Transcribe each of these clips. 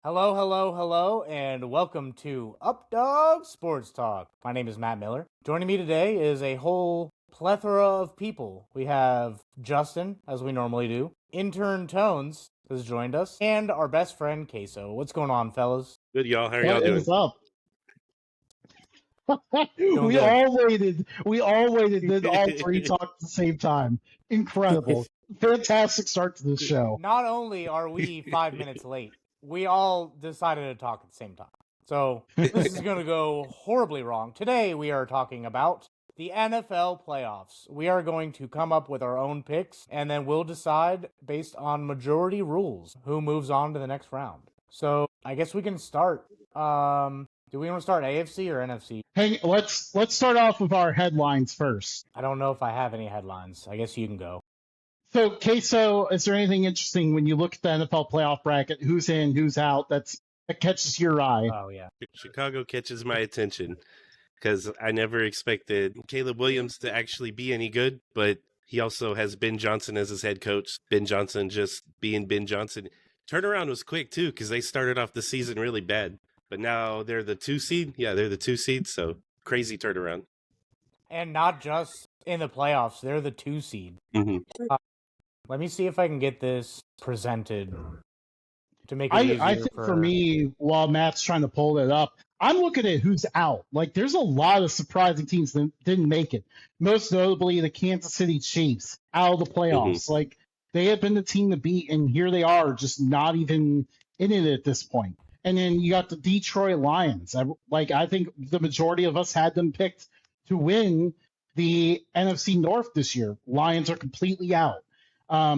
Hello, hello, hello, and welcome to Updog Sports Talk. My name is Matt Miller. Joining me today is a whole plethora of people. We have Justin, as we normally do. Intern Tones has joined us, and our best friend Queso. What's going on, fellas? Good, y'all. How are y'all doing? What is up? Doing We good. all waited. We all waited. Then all three talked at the same time. Incredible. Fantastic start to the show. Not only are we 5 minutes late, we all decided to talk at the same time. So this is going to go horribly wrong. Today we are talking about the NFL playoffs. We are going to come up with our own picks, and then we'll decide based on majority rules who moves on to the next round. So I guess we can start. Do we want to start AFC or NFC? Hey, let's start off with our headlines first. I don't know if I have any headlines. I guess you can go. So, Queso, is there anything interesting when you look at the NFL playoff bracket? Who's in, who's out? That catches your eye. Oh yeah. Chicago catches my attention because I never expected Caleb Williams to actually be any good, but he also has Ben Johnson as his head coach. Ben Johnson just being Ben Johnson. Turnaround was quick, too, because they started off the season really bad. But now they're the 2 seed. Yeah, they're the 2 seed, so crazy turnaround. And not just in the playoffs, they're the 2 seed. Mm-hmm. Let me see if I can get this presented to make it easier. I think for me, while Matt's trying to pull it up, I'm looking at who's out. Like, there's a lot of surprising teams that didn't make it. Most notably, the Kansas City Chiefs out of the playoffs. Mm-hmm. Like, they have been the team to beat, and here they are, just not even in it at this point. And then you got the Detroit Lions. I think the majority of us had them picked to win the NFC North this year. Lions are completely out.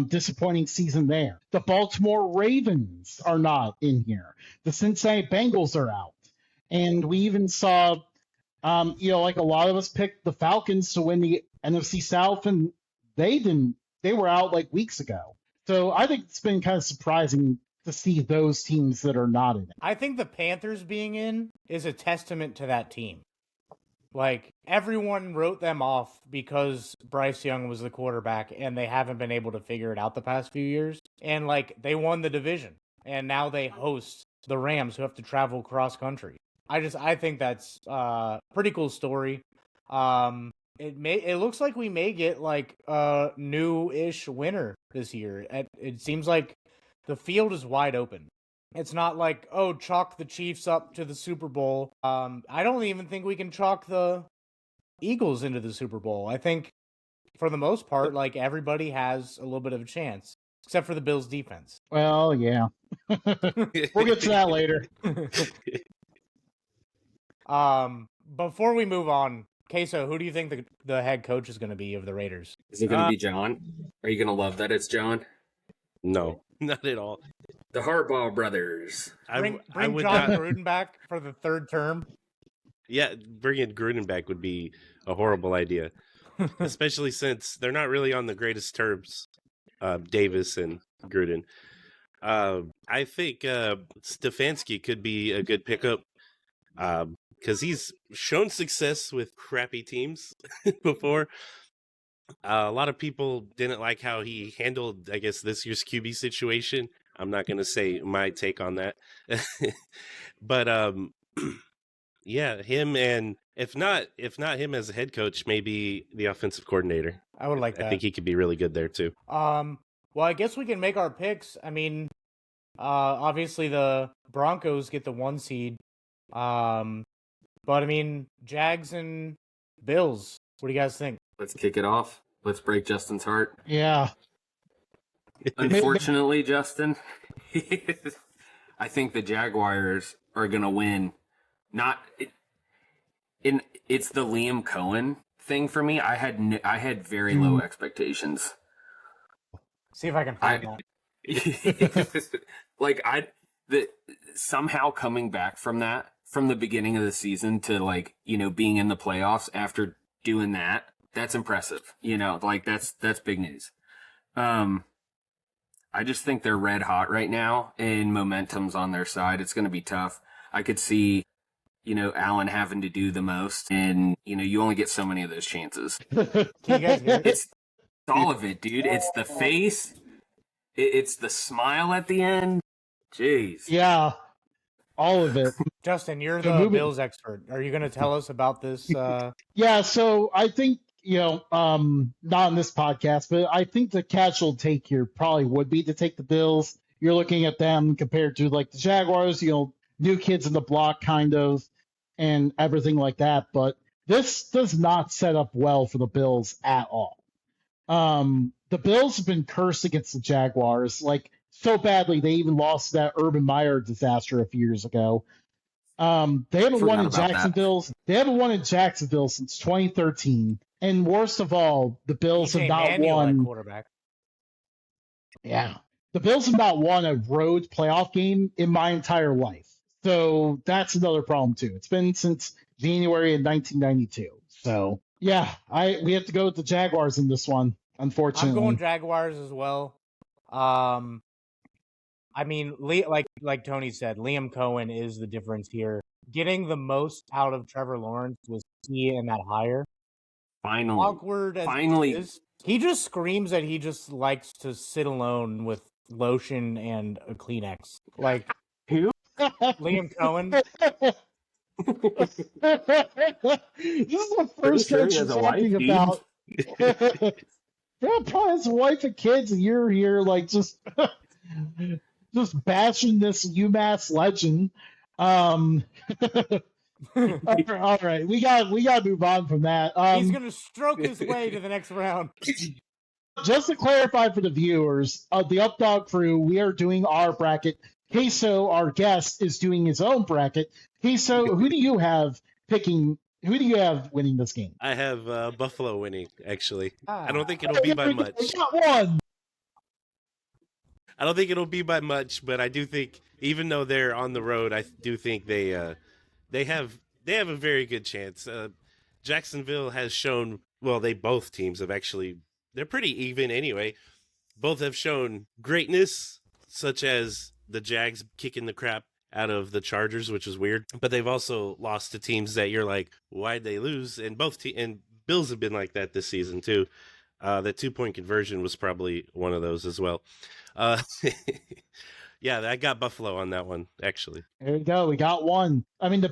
Disappointing season there. The Baltimore Ravens are not in here. The Cincinnati Bengals are out. And we even saw, like a lot of us picked the Falcons to win the NFC South, and they didn't. They were out like weeks ago. So I think it's been kind of surprising to see those teams that are not in it. I think the Panthers being in is a testament to that team. Like, everyone wrote them off because Bryce Young was the quarterback, and they haven't been able to figure it out the past few years. And, they won the division, and now they host the Rams, who have to travel cross-country. I think that's a pretty cool story. It looks like we may get, a new-ish winner this year. It seems like the field is wide open. It's not like, chalk the Chiefs up to the Super Bowl. I don't even think we can chalk the Eagles into the Super Bowl. I think, for the most part, everybody has a little bit of a chance, except for the Bills' defense. Well, yeah. We'll get to that later. Before we move on, Queso, who do you think the head coach is going to be of the Raiders? Is it going to be John? Are you going to love that it's John? No, not at all. The Harbaugh brothers. Bring would John not. Gruden back for the third term. Yeah, bringing Gruden back would be a horrible idea, especially since they're not really on the greatest terms, Davis and Gruden. I think Stefanski could be a good pickup because he's shown success with crappy teams before. A lot of people didn't like how he handled, I guess, this year's QB situation. I'm not going to say my take on that. But yeah, him, and if not him as a head coach, maybe the offensive coordinator. I would like that. I think he could be really good there too. Well, I guess we can make our picks. I mean, obviously the Broncos get the 1 seed. But I mean, Jags and Bills. What do you guys think? Let's kick it off. Let's break Justin's heart. Yeah. Unfortunately, Justin, I think the Jaguars are going to win. It's the Liam Cohen thing for me. I had very low expectations. See if I can find that. Somehow coming back from that, from the beginning of the season to being in the playoffs after doing that, that's impressive. That's big news. I just think they're red hot right now, and momentum's on their side. It's going to be tough. I could see, Allen having to do the most, and, you only get so many of those chances. Can you guys hear it? It's all of it, dude. It's the face. It's the smile at the end. Jeez. Yeah. all of it. Justin, you're So the moving- Bills expert. Are you going to tell us about this? Yeah, so I think, not on this podcast, but I think the casual take here probably would be to take the Bills. You're looking at them compared to like the Jaguars, new kids in the block kind of, and everything like that. But this does not set up well for the Bills at all. The Bills have been cursed against the Jaguars, like so badly they even lost that Urban Meyer disaster a few years ago. They haven't won in Jacksonville. They haven't won in Jacksonville since 2013. And worst of all, the Bills have not won. Quarterback. Yeah, the Bills have not won a road playoff game in my entire life. So that's another problem too. It's been since January of 1992. So yeah, we have to go with the Jaguars in this one. Unfortunately, I'm going Jaguars as well. I mean, like Tony said, Liam Cohen is the difference here. Getting the most out of Trevor Lawrence was key in that hire. Finally. Awkward as it is, he just screams that he just likes to sit alone with lotion and a Kleenex. Like, who? Liam Cohen. This is the first time she's talking about. Yeah, probably his wife and kids, and you're here like just bashing this UMass legend. All right, we got to move on from that. He's gonna stroke his way to the next round. Just to clarify for the viewers, the Updog crew, we are doing our bracket. Queso, our guest, is doing his own bracket. Queso, who do you have winning this game? I have Buffalo winning, actually. I don't think it'll be by much. We got one. I don't think it'll be by much, but I do think, even though they're on the road, I do think they have a very good chance. Jacksonville has shown, well, both teams have actually, they're pretty even anyway. Both have shown greatness, such as the Jags kicking the crap out of the Chargers, which is weird. But they've also lost to teams that you're like, why'd they lose? And and Bills have been like that this season too. That 2-point conversion was probably one of those as well. Yeah, I got Buffalo on that one, actually. There you go. We got one. I mean, the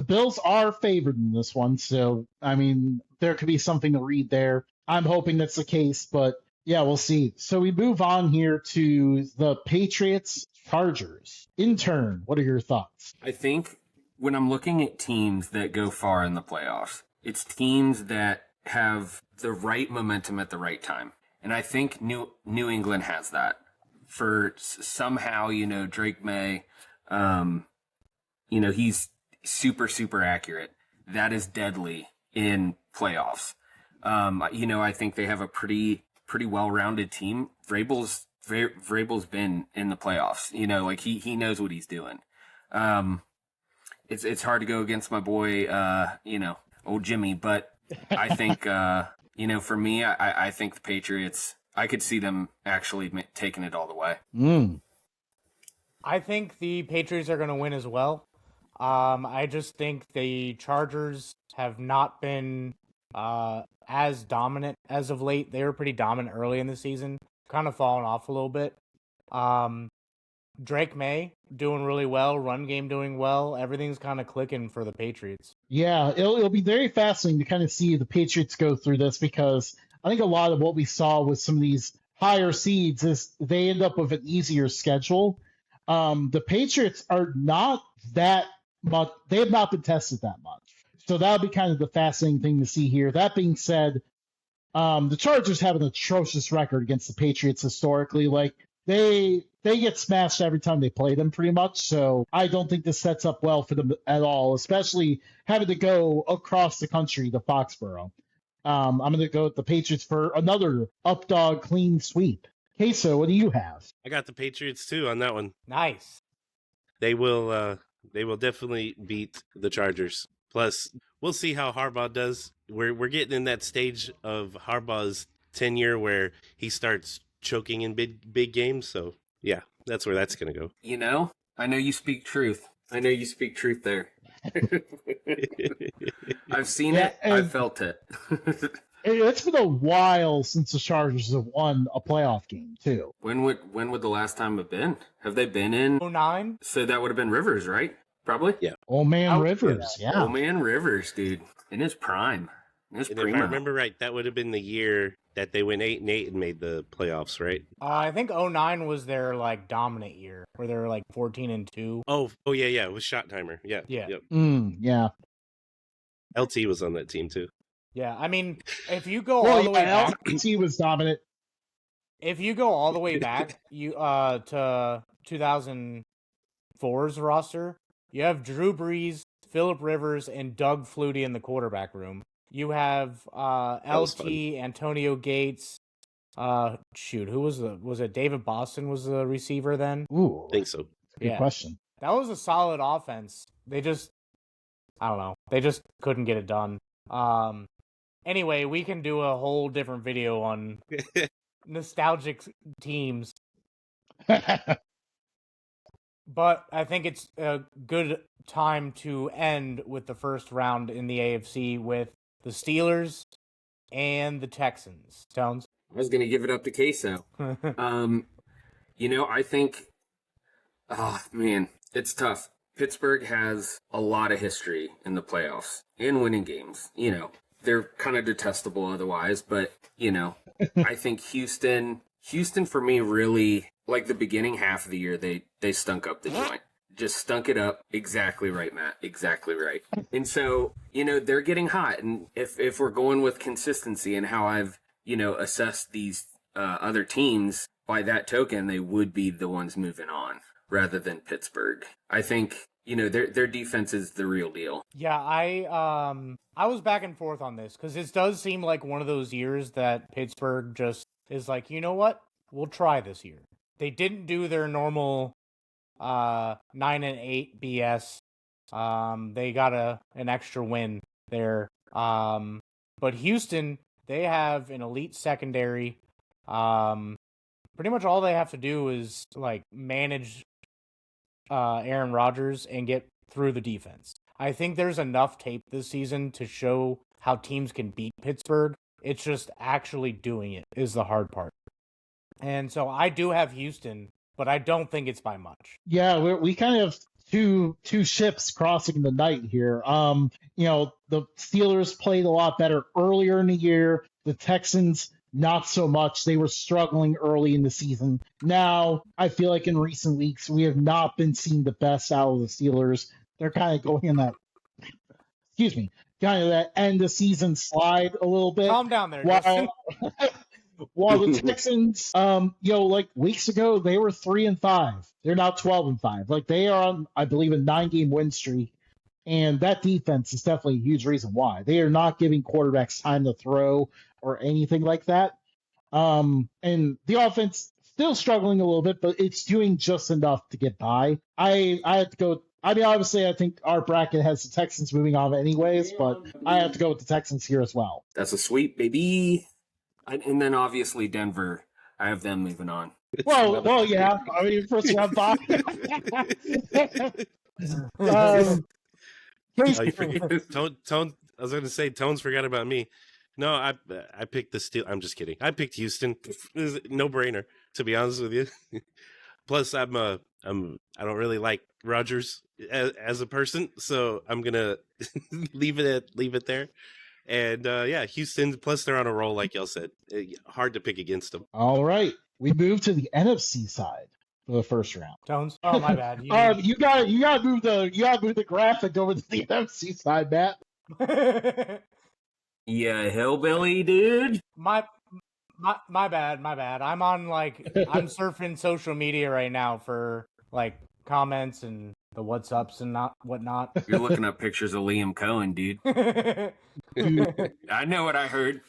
Bills are favored in this one, so I mean, there could be something to read there. I'm hoping that's the case, but yeah, we'll see. So we move on here to the Patriots Chargers. Intern, what are your thoughts? I think when I'm looking at teams that go far in the playoffs, it's teams that have the right momentum at the right time. And I think New England has that. For somehow, Drake May, he's super, super accurate. That is deadly in playoffs. I think they have a pretty well-rounded team. Vrabel's been in the playoffs. He knows what he's doing. It's hard to go against my boy, old Jimmy, but I think, for me, I think the Patriots, I could see them actually taking it all the way. I think the Patriots are going to win as well. I just think the Chargers have not been as dominant as of late. They were pretty dominant early in the season, kind of fallen off a little bit. Drake May doing really well, run game doing well. Everything's kind of clicking for the Patriots. Yeah, it'll be very fascinating to kind of see the Patriots go through this, because I think a lot of what we saw with some of these higher seeds is they end up with an easier schedule. The Patriots are not that much, they have not been tested that much. So that'll be kind of the fascinating thing to see here. That being said, the Chargers have an atrocious record against the Patriots historically. Like, they get smashed every time they play them pretty much. So I don't think this sets up well for them at all, especially having to go across the country to Foxborough. I'm going to go with the Patriots for another Updog clean sweep. Queso, what do you have? I got the Patriots too on that one. Nice. They will definitely beat the Chargers. Plus, we'll see how Harbaugh does. We're getting in that stage of Harbaugh's tenure where he starts choking in big games. So yeah, that's where that's going to go. I know you speak truth. I know you speak truth there. I've seen it. I've felt it. It's been a while since the Chargers have won a playoff game too. When would the last time have been? Have they been in 2009? So that would have been Rivers, right? Probably. Yeah. Old man Rivers, yeah. Old man Rivers, dude, in his prime. In his And if I remember right, that would have been the year that they went 8-8 and made the playoffs, right? I think 09 was their like dominant year, where they were like 14-2. Oh yeah, it was Shot Timer. Yeah. Yeah. Yep. Yeah. LT was on that team too. Yeah, I mean, if you go all the way back, LT was dominant. if you go all the way back, you to 2004's roster, you have Drew Brees, Phillip Rivers, and Doug Flutie in the quarterback room. You have LT, Antonio Gates. Who was it David Boston was the receiver then? Ooh, I think so. Good question. That was a solid offense. I don't know. They just couldn't get it done. Anyway, we can do a whole different video on nostalgic teams. But I think it's a good time to end with the first round in the AFC with the Steelers and the Texans. Tones? I was going to give it up to Queso. I think, it's tough. Pittsburgh has a lot of history in the playoffs and winning games. They're kind of detestable otherwise, but, I think Houston for me really, like the beginning half of the year, they stunk up the joint. Just stunk it up. Exactly right, Matt. Exactly right. And so, they're getting hot. And if we're going with consistency and how I've, assessed these other teams, by that token, they would be the ones moving on rather than Pittsburgh. I think, their defense is the real deal. Yeah, I was back and forth on this because it does seem like one of those years that Pittsburgh just is like, you know what? We'll try this year. They didn't do their normal 9-8 BS. They got an extra win there. But Houston, they have an elite secondary. Pretty much all they have to do is like manage Aaron Rodgers and get through the defense. I think there's enough tape this season to show how teams can beat Pittsburgh. It's just actually doing it is the hard part. And so I do have Houston, but I don't think it's by much. Yeah, we kind of two ships crossing the night here. The Steelers played a lot better earlier in the year. The Texans, not so much. They were struggling early in the season. Now, I feel like in recent weeks, we have not been seeing the best out of the Steelers. They're kind of going in that, kind of that end of season slide a little bit. Calm down there. While the Texans, like weeks ago, they were 3-5. They're now 12-5. Like they are on, I believe, a 9-game win streak. And that defense is definitely a huge reason why. They are not giving quarterbacks time to throw or anything like that. And the offense still struggling a little bit, but it's doing just enough to get by. I have to go. I mean, obviously, I think our bracket has the Texans moving on anyways, but I have to go with the Texans here as well. That's a sweep, baby. And then obviously Denver, I have them moving on. Well, yeah. I mean, first round bye. Tone. I was going to say Tones forgot about me. No, I picked the Steel. I'm just kidding. I picked Houston. No brainer, to be honest with you. Plus, I don't really like Rodgers as a person, so I'm gonna leave it there. And Houston. Plus, they're on a roll, like y'all said. Hard to pick against them. All right, we move to the NFC side for the first round. Tones. Oh my bad. You got to move the graphic over to the NFC side, Matt. Yeah, hillbilly dude. My bad. I'm on I'm surfing social media right now for like comments and the what's ups and whatnot. You're looking up pictures of Liam Cohen, dude. I know what I heard.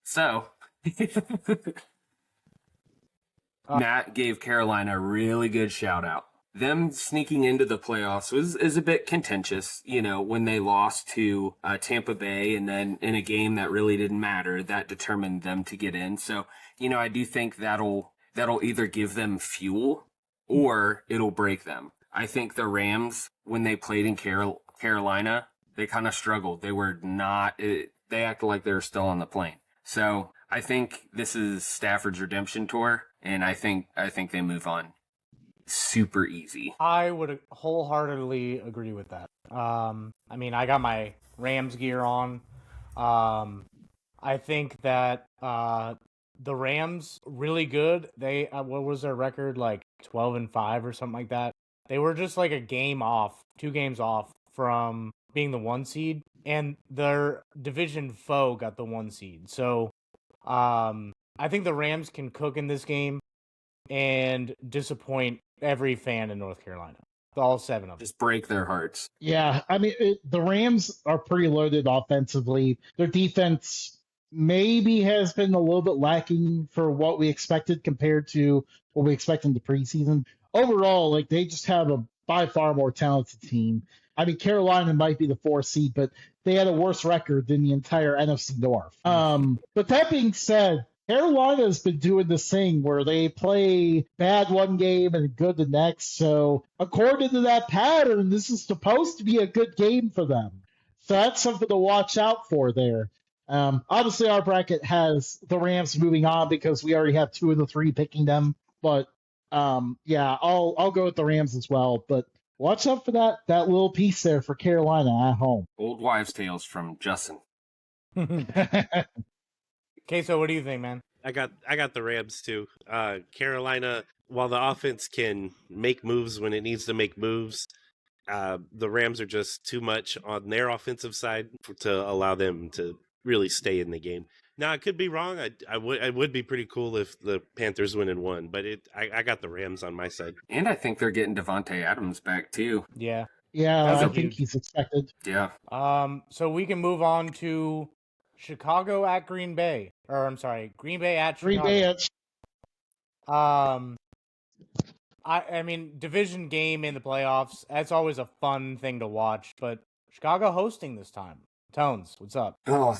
So, Matt gave Carolina a really good shout out. Them sneaking into the playoffs is a bit contentious, when they lost to Tampa Bay and then in a game that really didn't matter, that determined them to get in. So, I do think that'll either give them fuel or it'll break them. I think the Rams, when they played in Carolina, they kind of struggled. They were not, they acted like they were still on the plane. So I think this is Stafford's redemption tour, and I think they move on super easy. I would wholeheartedly agree with that. I mean, I got my Rams gear on. I think that the Rams really good. They what was their record, like 12-5 or something like that. They were just like a game off, 2 games off from being the 1 seed, and their division foe got the 1 seed. So I think the Rams can cook in this game and disappoint every fan in North Carolina. All 7 of them. Just break their hearts. Yeah, I mean, the Rams are pretty loaded offensively. Their defense maybe has been a little bit lacking for what we expected compared to what we expected in the preseason. Overall, like, they just have a by far more talented team. I mean, Carolina might be the 4th seed, but they had a worse record than the entire NFC North. But that being said, Carolina's been doing this thing where they play bad one game and good the next. So according to that pattern, this is supposed to be a good game for them. So that's something to watch out for there. Obviously, our bracket has the Rams moving on because we already have 2 of the 3 picking them. But yeah, I'll go with the Rams as well. But watch out for that little piece there for Carolina at home. Old wives' tales from Justin. Okay, so what do you think, man? I got the Rams too. Carolina, while the offense can make moves when it needs to make moves, the Rams are just too much on their offensive side to allow them to really stay in the game. Now, I could be wrong. I would be pretty cool if the Panthers win and won, but I got the Rams on my side. And I think they're getting Devontae Adams back too. Yeah. Yeah, I think he's expected. Yeah. So we can move on to Chicago at Green Bay. Or I'm sorry, Green Bay at Chicago. Green Bay at I mean, division game in the playoffs, that's always a fun thing to watch, but Chicago hosting this time. Tones, what's up? Oh,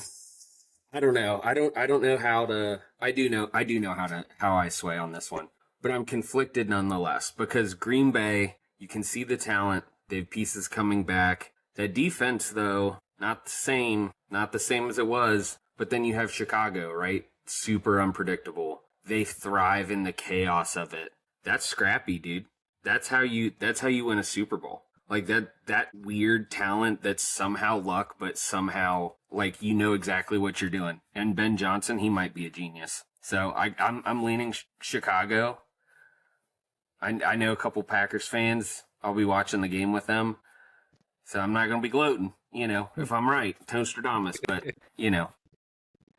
I don't know. I don't know how to. I do know how I sway on this one, but I'm conflicted nonetheless because Green Bay, you can see the talent. They have pieces coming back. The defense, though, not the same as it was. But then you have Chicago, right? Super unpredictable. They thrive in the chaos of it. That's scrappy, dude. That's how you win a Super Bowl. Like that weird talent that's somehow luck, but somehow like you know exactly what you're doing. And Ben Johnson, he might be a genius. So I'm leaning Chicago. I know a couple Packers fans. I'll be watching the game with them. So I'm not gonna be gloating, if I'm right, Toastradamus, but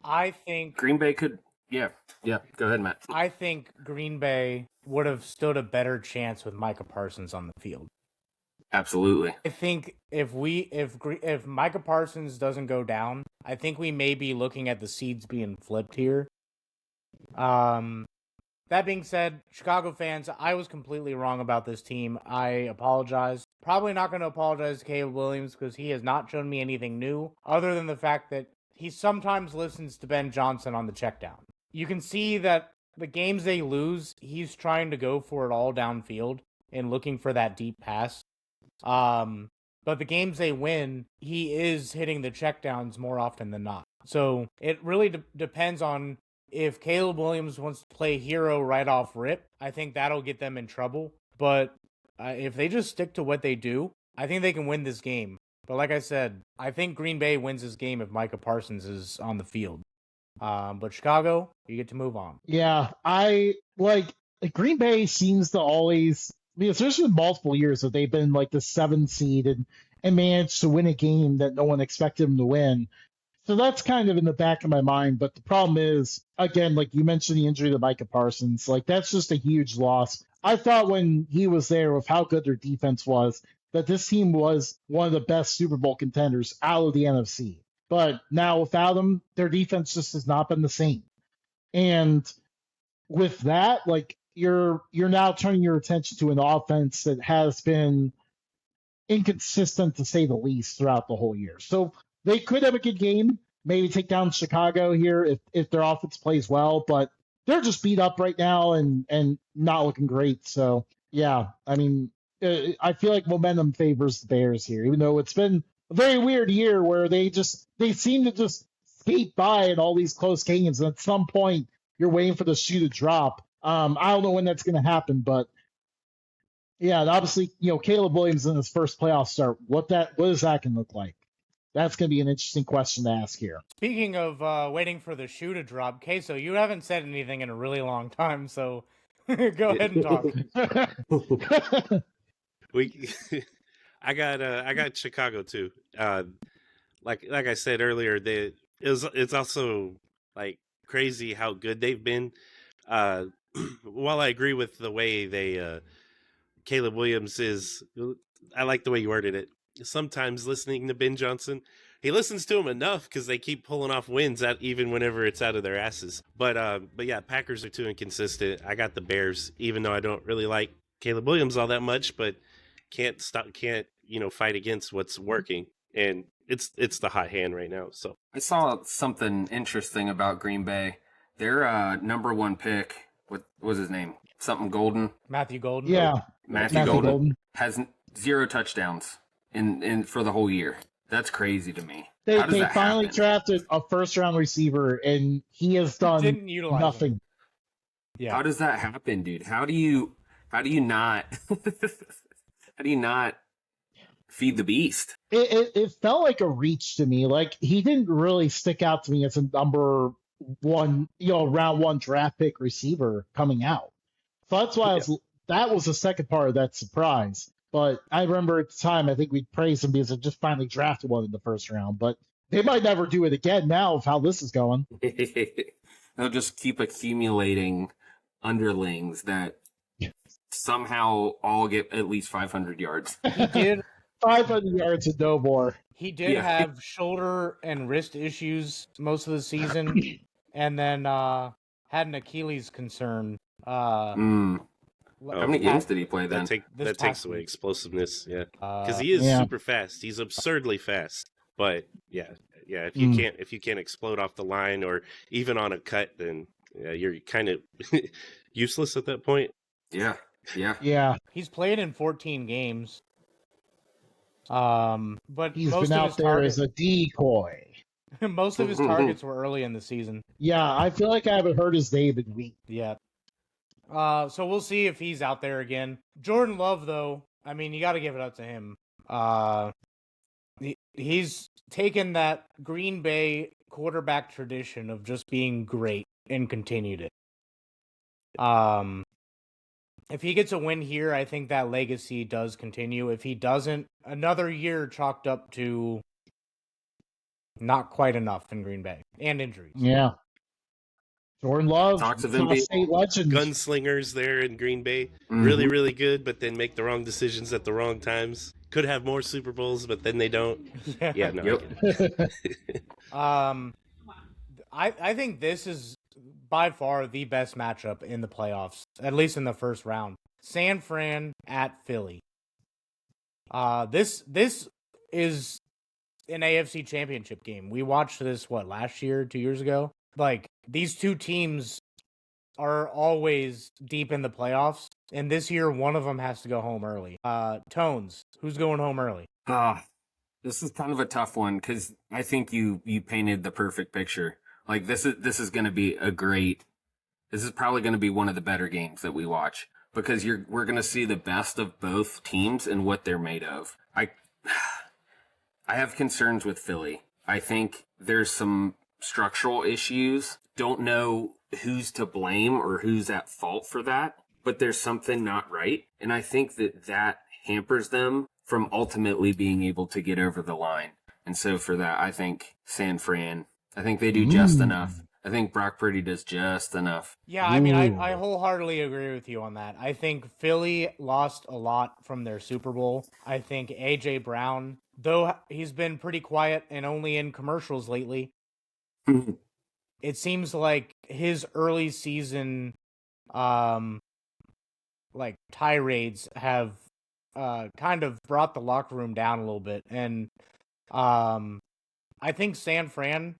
I think Green Bay could. Yeah. Go ahead, Matt. I think Green Bay would have stood a better chance with Micah Parsons on the field. Absolutely. I think if Micah Parsons doesn't go down, I think we may be looking at the seeds being flipped here. That being said, Chicago fans, I was completely wrong about this team. I apologize. Probably not going to apologize to Caleb Williams because he has not shown me anything new other than the fact that he sometimes listens to Ben Johnson on the checkdown. You can see that the games they lose, he's trying to go for it all downfield and looking for that deep pass. But the games they win, he is hitting the checkdowns more often than not. So it really depends on if Caleb Williams wants to play hero right off rip. I think that'll get them in trouble. But if they just stick to what they do, I think they can win this game. But like I said, I think Green Bay wins this game if Micah Parsons is on the field. But Chicago, you get to move on. Yeah, I like Green Bay seems to always, because there's been multiple years that they've been like the 7th seed and managed to win a game that no one expected them to win. So that's kind of in the back of my mind. But the problem is, again, like you mentioned the injury to Micah Parsons, like that's just a huge loss. I thought when he was there with how good their defense was, that this team was one of the best Super Bowl contenders out of the NFC. But now without him, their defense just has not been the same. And with that, like you're now turning your attention to an offense that has been inconsistent to say the least throughout the whole year. So they could have a good game, maybe take down Chicago here if their offense plays well, but they're just beat up right now and not looking great. So yeah, I mean, I feel like momentum favors the Bears here, even though it's been a very weird year where they seem to just skate by in all these close games, and at some point you're waiting for the shoe to drop. I don't know when that's going to happen, but yeah, and obviously, Caleb Williams in his first playoff start. What is that going to look like? That's going to be an interesting question to ask here. Speaking of waiting for the shoe to drop, Queso, you haven't said anything in a really long time, so go ahead and talk. I got Chicago too. Like I said earlier, it's also like crazy how good they've been. While I agree with the way they Caleb Williams is, I like the way you worded it. Sometimes listening to Ben Johnson, he listens to him enough because they keep pulling off wins even whenever it's out of their asses. But yeah, Packers are too inconsistent. I got the Bears, even though I don't really like Caleb Williams all that much, but can't fight against what's working, and it's the hot hand right now. So I saw something interesting about Green Bay. Their number one pick, what was his name? Something Golden. Matthew Golden. Yeah, Matthew Golden has 0 touchdowns in for the whole year. That's crazy to me. They finally drafted a first-round receiver, and he has done nothing. Him. Yeah. How does that happen, dude? How do you not how do you not feed the beast? It felt like a reach to me. Like, he didn't really stick out to me as a number one, round one draft pick receiver coming out. So that's why that was the second part of that surprise. But I remember at the time, I think we praised him because they just finally drafted one in the first round. But they might never do it again now of how this is going. They'll just keep accumulating underlings that somehow all get at least 500 yards. He did 500 yards and no more. He did have shoulder and wrist issues most of the season, and then had an Achilles concern. How many games did he play then? That takes away explosiveness, because he is super fast. He's absurdly fast, but if you can't explode off the line or even on a cut, then you're kind of useless at that point. Yeah. He's played in 14 games. But he's most been of out his there as a decoy. Most of his targets were early in the season. Yeah, I feel like I haven't heard his name in weeks. Yeah. So we'll see if he's out there again. Jordan Love, though, I mean, you got to give it up to him. He's taken that Green Bay quarterback tradition of just being great and continued it. If he gets a win here, I think that legacy does continue. If he doesn't, another year chalked up to not quite enough in Green Bay and injuries. Yeah. Jordan Love, talks of him being state legend. Gunslingers there in Green Bay. Really, really good, but then make the wrong decisions at the wrong times. Could have more Super Bowls, but then they don't. Yeah, no. I think this is by far the best matchup in the playoffs, at least in the first round. San Fran at Philly. This is an AFC Championship game. We watched this, last year, 2 years ago? Like, these two teams are always deep in the playoffs, and this year one of them has to go home early. Tones, who's going home early? This is kind of a tough one because I think you painted the perfect picture. Like, this is going to be this is probably going to be one of the better games that we watch because we're going to see the best of both teams and what they're made of. I have concerns with Philly. I think there's some structural issues. Don't know who's to blame or who's at fault for that, but there's something not right. And I think that hampers them from ultimately being able to get over the line. And so for that, I think San Fran, I think they do just enough. I think Brock Purdy does just enough. Yeah, I mean, I wholeheartedly agree with you on that. I think Philly lost a lot from their Super Bowl. I think A.J. Brown, though he's been pretty quiet and only in commercials lately, it seems like his early season tirades have kind of brought the locker room down a little bit. And I think San Fran,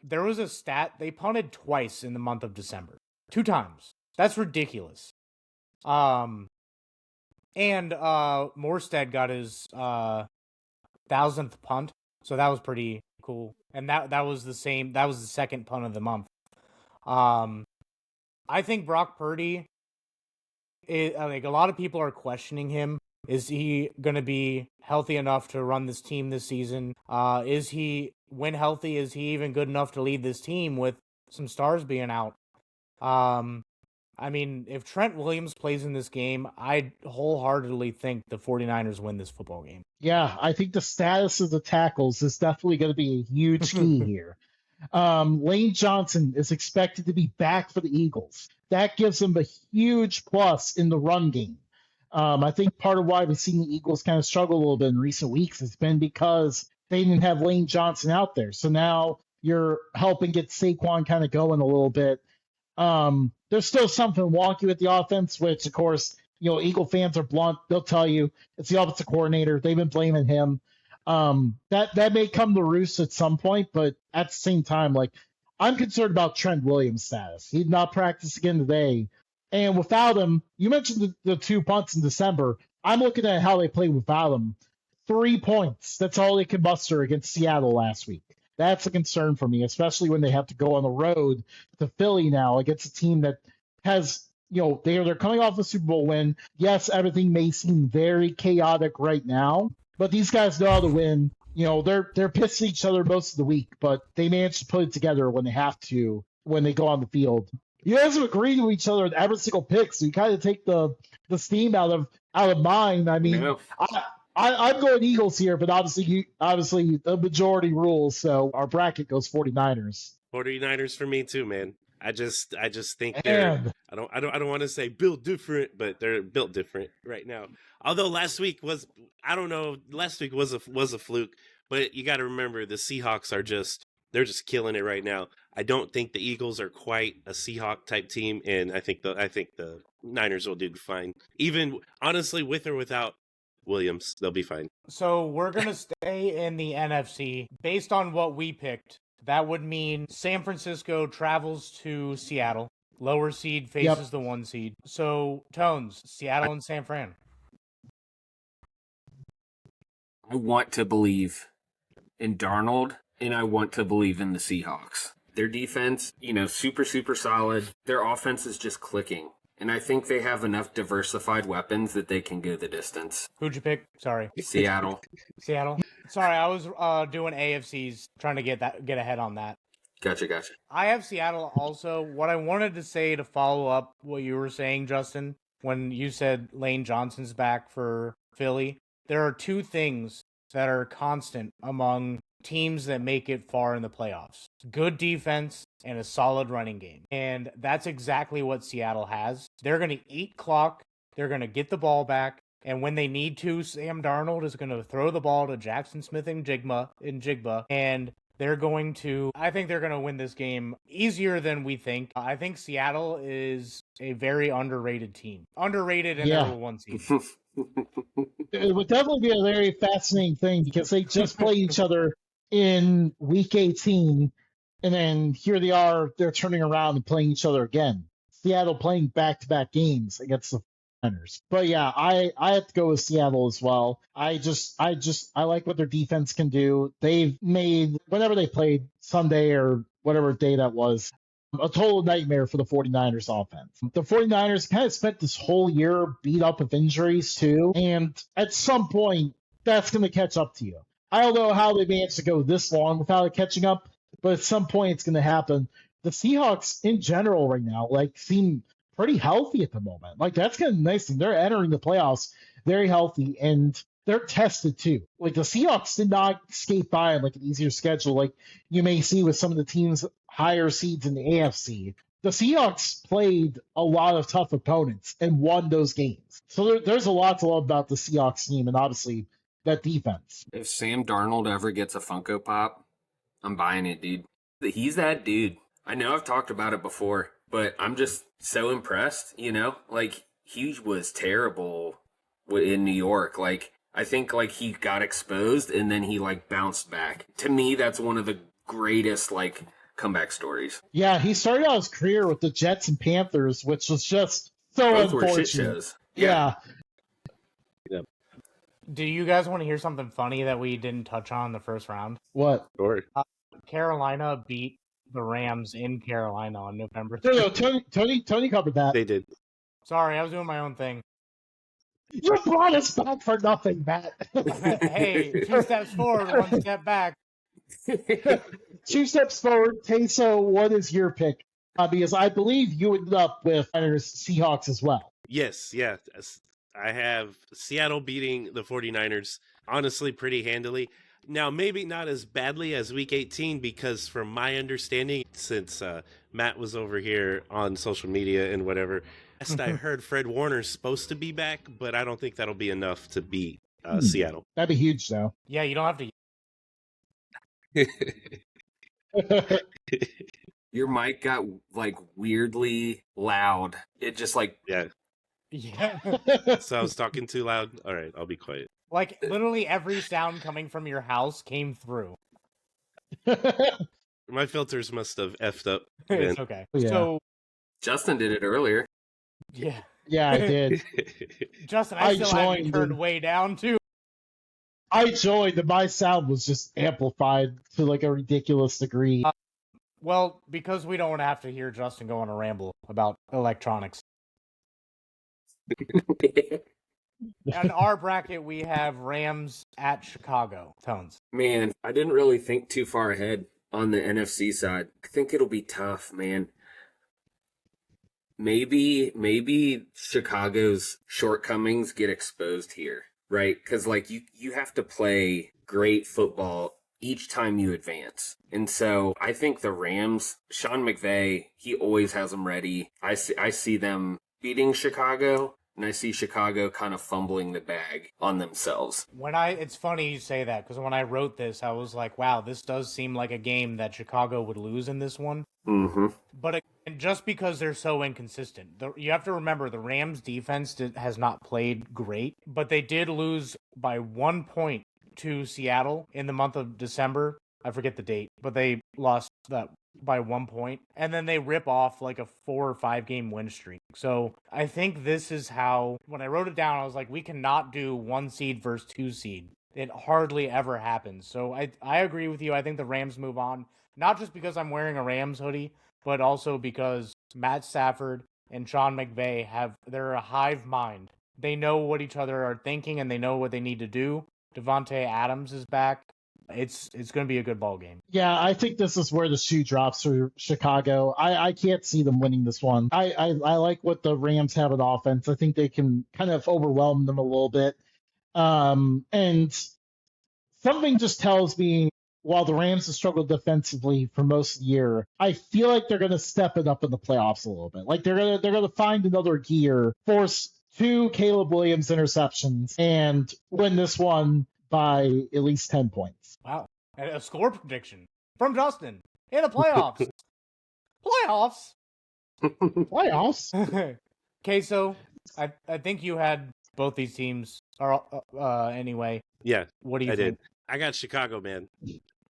there was a stat, they punted twice in the month of December. 2 times. That's ridiculous. And Morstead got his 1,000th punt, so that was pretty cool. And that was the second punt of the month. I think Brock Purdy, like a lot of people are questioning him. Is he going to be healthy enough to run this team this season? Is he, when healthy, is he even good enough to lead this team with some stars being out? I mean, if Trent Williams plays in this game, I wholeheartedly think the 49ers win this football game. Yeah, I think the status of the tackles is definitely going to be a huge key here. Lane Johnson is expected to be back for the Eagles. That gives them a huge plus in the run game. I think part of why we've seen the Eagles kind of struggle a little bit in recent weeks has been because they didn't have Lane Johnson out there. So now you're helping get Saquon kind of going a little bit. There's still something wonky with the offense, which, of course, Eagle fans are blunt. They'll tell you it's the offensive coordinator. They've been blaming him. That may come to roost at some point, but at the same time, like, I'm concerned about Trent Williams' status. He did not practice again today. And without him, you mentioned the 2 punts in December. I'm looking at how they played without him. 3 points. That's all they could muster against Seattle last week. That's a concern for me, especially when they have to go on the road to Philly now against a team that has, they're coming off a Super Bowl win. Yes, everything may seem very chaotic right now, but these guys know how to win. They're pissing each other most of the week, but they manage to put it together when they have to, when they go on the field. You guys have agreed to each other with every single pick, so you kind of take the steam out of mine. I mean, no. I'm going Eagles here, but obviously the majority rules, so our bracket goes 49ers. 49ers for me too, man. I just think they're I don't want to say built different, but they're built different right now. Although last week was a fluke, but you got to remember the Seahawks they're just killing it right now. I don't think the Eagles are quite a Seahawk type team, and I think the Niners will do fine. Even honestly, with or without Williams, they'll be fine. So we're gonna stay in the NFC based on what we picked. That would mean San Francisco travels to Seattle. Lower seed faces the 1 seed. So Tones, Seattle and San Fran. I want to believe in Darnold, and I want to believe in the Seahawks. Their defense, super, super solid. Their offense is just clicking. And I think they have enough diversified weapons that they can go the distance. Who'd you pick? Sorry. Seattle. Seattle. Sorry, I was doing AFCs, trying to get ahead on that. Gotcha. I have Seattle also. What I wanted to say to follow up what you were saying, Justin, when you said Lane Johnson's back for Philly, there are 2 things that are constant among teams that make it far in the playoffs. Good defense and a solid running game. And that's exactly what Seattle has. They're going to eat clock. They're going to get the ball back. And when they need to, Sam Darnold is going to throw the ball to Jackson Smith and Jigba. And I think they're going to win this game easier than we think. I think Seattle is a very underrated team. Underrated and number 1 seed. It would definitely be a very fascinating thing because they just played each other in week 18, and then here they are, they're turning around and playing each other again. Seattle playing back-to-back games against the Niners. But yeah, I have to go with Seattle as well. I like what their defense can do. They've made, whenever they played Sunday or whatever day that was, a total nightmare for the 49ers offense. The 49ers kind of spent this whole year beat up with injuries too, and at some point, that's going to catch up to you. I don't know how they managed to go this long without it catching up, but at some point it's going to happen. The Seahawks in general right now, seem pretty healthy at the moment. That's kind of nice thing. They're entering the playoffs very healthy, and they're tested too. The Seahawks did not skate by on an easier schedule like you may see with some of the teams higher seeds in the AFC. The Seahawks played a lot of tough opponents and won those games. So there's a lot to love about the Seahawks team, and obviously that defense. If Sam Darnold ever gets a Funko Pop, I'm buying it, dude. He's that dude. I know I've talked about it before, but I'm just so impressed, he was terrible in New York. I think he got exposed and then he bounced back. To me, that's one of the greatest comeback stories. Yeah, he started out his career with the Jets and Panthers, which was just so Both were unfortunate. shit shows. Yeah. Do you guys want to hear something funny that we didn't touch on in the first round? What? Or Carolina beat the Rams in Carolina on November No, 3rd. Tony covered that. they did. Sorry, I was doing my own thing. You brought us back for nothing, Matt. Hey, 2 steps forward, 1 step back. 2 steps forward. Queso, what is your pick? Because I believe you ended up with Niners Seahawks as well. Yes, yeah. I have Seattle beating the 49ers, honestly, pretty handily. Now, maybe not as badly as Week 18, because from my understanding, since Matt was over here on social media and whatever, last I heard Fred Warner's supposed to be back, but I don't think that'll be enough to beat Seattle. That'd be huge, though. Yeah, you don't have to. Your mic got like weirdly loud. It just like Yeah. Yeah. So I was talking too loud. All right, I'll be quiet. Like, literally every sound coming from your house came through. My filters must have effed up. It's okay. Yeah. So, Justin did it earlier. yeah. Yeah, I did. Justin, I I still have you joined turned in. way down, too. I joined, and my sound was just amplified to like a ridiculous degree. Well, because we don't want to have to hear Justin go on a ramble about electronics. In our bracket, we have Rams at Chicago. Tones. Man, I didn't really think too far ahead on the NFC side. I think it'll be tough, man. Maybe Chicago's shortcomings get exposed here, right? Because like you have to play great football each time you advance. And so I think the Rams, Sean McVay, he always has them ready. I see them beating Chicago, and I see Chicago kind of fumbling the bag on themselves. It's funny you say that, because when I wrote this, I was like, wow, this does seem like a game that Chicago would lose in this one. Mm-hmm. But just because they're so inconsistent, you have to remember the Rams defense has not played great, but they did lose by 1 point to Seattle in the month of December. I forget the date, but they lost that by 1 point. And then they rip off like a 4 or 5 game win streak. So I think this is how, when I wrote it down, I was like, we cannot do 1 seed versus 2 seed. It hardly ever happens. So I agree with you. I think the Rams move on, not just because I'm wearing a Rams hoodie, but also because Matt Stafford and Sean McVay they're a hive mind. They know what each other are thinking, and they know what they need to do. Devontae Adams is back. It's going to be a good ball game. Yeah, I think this is where the shoe drops for Chicago. I can't see them winning this one. I like what the Rams have at offense. I think they can kind of overwhelm them a little bit. And something just tells me, while the Rams have struggled defensively for most of the year, I feel like they're going to step it up in the playoffs a little bit. Like they're going to find another gear, force 2 Caleb Williams interceptions, and win this one by at least 10 points. Wow. And a score prediction from Justin in the playoffs. Playoffs? Playoffs? Queso, I think you had both these teams anyway. Yeah, What do you I think? did. I got Chicago, man.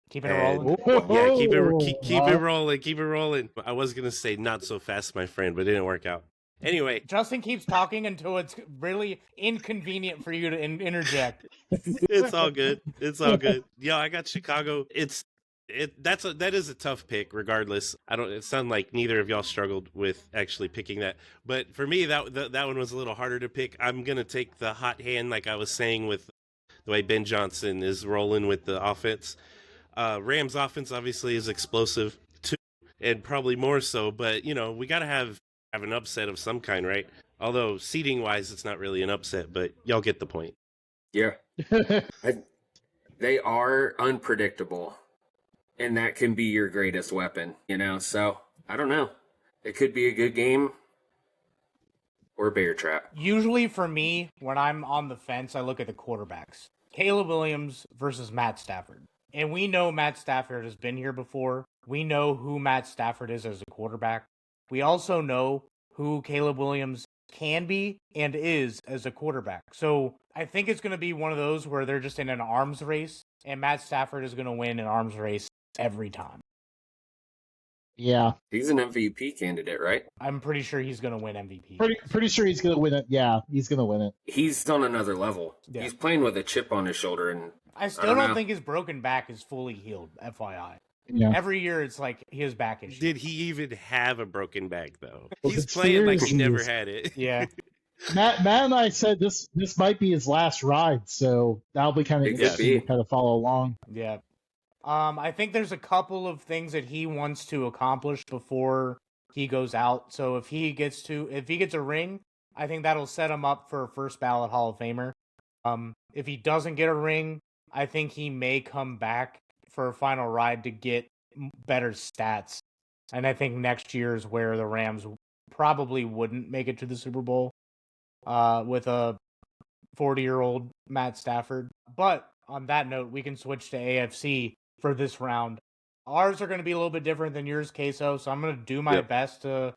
Keeping it And- rolling? Yeah, keep it rolling, keep it rolling. I was gonna say not so fast, my friend, but it didn't work out. Anyway, Justin keeps talking until it's really inconvenient for you to interject. it's all good. It's all good. Yo, I got Chicago. That is a tough pick, regardless. It sounded like neither of y'all struggled with actually picking that, but for me, that one was a little harder to pick. I'm gonna take the hot hand, like I was saying, with the way Ben Johnson is rolling with the offense. Rams offense obviously is explosive too, and probably more so. But we gotta have an upset of some kind, right? Although seeding wise, it's not really an upset, but y'all get the point. Yeah. They are unpredictable, and that can be your greatest weapon, So, I don't know. It could be a good game or a bear trap. Usually for me, when I'm on the fence, I look at the quarterbacks. Caleb Williams versus Matt Stafford. And we know Matt Stafford has been here before. We know who Matt Stafford is as a quarterback. We also know who Caleb Williams can be and is as a quarterback. So I think it's going to be one of those where they're just in an arms race, and Matt Stafford is going to win an arms race every time. Yeah, He's an MVP candidate, right? I'm pretty sure he's going to win MVP. pretty sure he's gonna win it. Yeah, he's gonna win it. He's on another level. Yeah. He's playing with a chip on his shoulder, and I still don't don't know. think his broken back is fully healed, FYI. Yeah. Every year it's like his back issue. Did he even have a broken back though? Well, He's playing like he conspiracies. never had it. Yeah. Matt and I said this might be his last ride, so that'll be kind of It could interesting to be. kind of follow along. Yeah. I think there's a couple of things that he wants to accomplish before he goes out. So if he gets a ring, I think that'll set him up for a first ballot Hall of Famer. If he doesn't get a ring, I think he may come back for a final ride to get better stats. And I think next year is where the Rams probably wouldn't make it to the Super Bowl with a 40-year-old Matt Stafford. But on that note, we can switch to AFC for this round. Ours are going to be a little bit different than yours, Queso, so I'm going to do my best to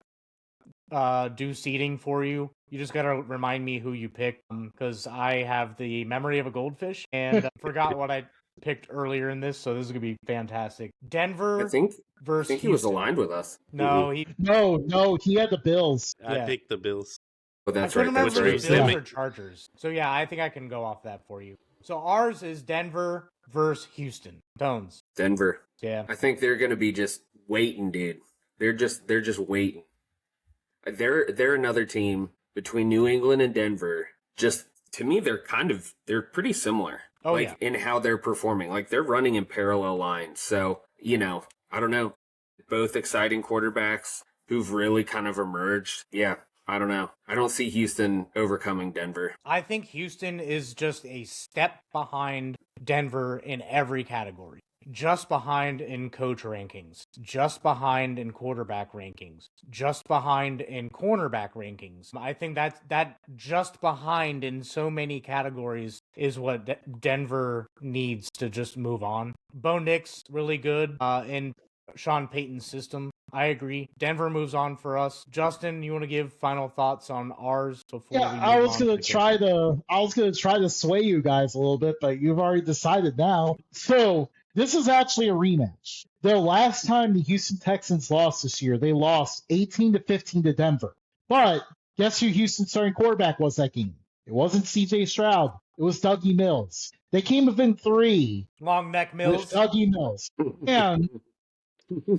do seeding for you. You just got to remind me who you picked, because I have the memory of a goldfish and forgot what I picked earlier in this, so this is going to be fantastic. Denver I think versus he was Houston. aligned with us. No, he... No, he had the Bills. I Yeah. picked the Bills. But that's I right. couldn't That's remember Which if right. it was Bills Bills they or Chargers. So yeah, I think I can go off that for you. So ours is Denver versus Houston. Tones. Denver. Yeah. I think they're going to be just waiting, dude. They're just waiting. They're another team between New England and Denver. Just to me, they're pretty similar. Oh, like yeah. in how they're performing. Like they're running in parallel lines. So, I don't know. Both exciting quarterbacks who've really kind of emerged. Yeah, I don't know. I don't see Houston overcoming Denver. I think Houston is just a step behind Denver in every category. Just behind in coach rankings. Just behind in quarterback rankings. Just behind in cornerback rankings. I think that just behind in so many categories is what Denver needs to just move on. Bo Nix, really good in Sean Payton's system. I agree. Denver moves on for us. Justin, you want to give final thoughts on ours before Yeah, we move I was on gonna to try to sway you guys a little bit, but you've already decided now. So this is actually a rematch. The last time the Houston Texans lost this year, they lost 18-15 to Denver. But guess who Houston's starting quarterback was that game? It wasn't C.J. Stroud. It was Dougie Mills. They came within 3 Long neck with Mills. Dougie Mills. And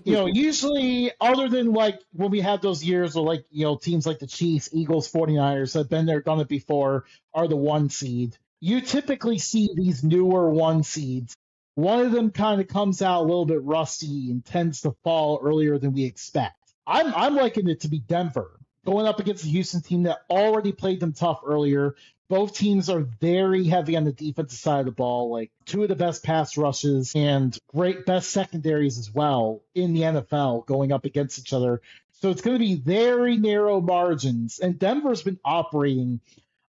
usually, other than like when we had those years where like, teams like the Chiefs, Eagles, 49ers have been there, done it before, are the 1 seed. You typically see these newer 1 seeds. One of them kind of comes out a little bit rusty and tends to fall earlier than we expect. I'm liking it to be Denver going up against the Houston team that already played them tough earlier. Both teams are very heavy on the defensive side of the ball, like 2 of the best pass rushes and great best secondaries as well in the NFL going up against each other. So it's going to be very narrow margins. And Denver's been operating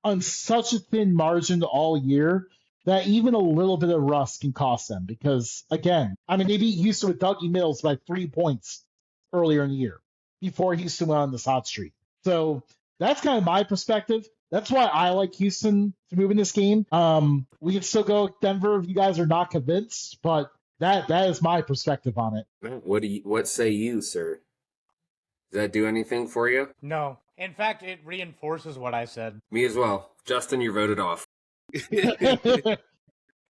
on such a thin margin all year that even a little bit of rust can cost them because, again, they beat Houston with Dougie Mills by 3 points earlier in the year before Houston went on this hot streak. So that's kind of my perspective. That's why I like Houston to move in this game. We can still go with Denver if you guys are not convinced, but that is my perspective on it. What say you, sir? Does that do anything for you? No. In fact, it reinforces what I said. Me as well. Justin, you're voted off.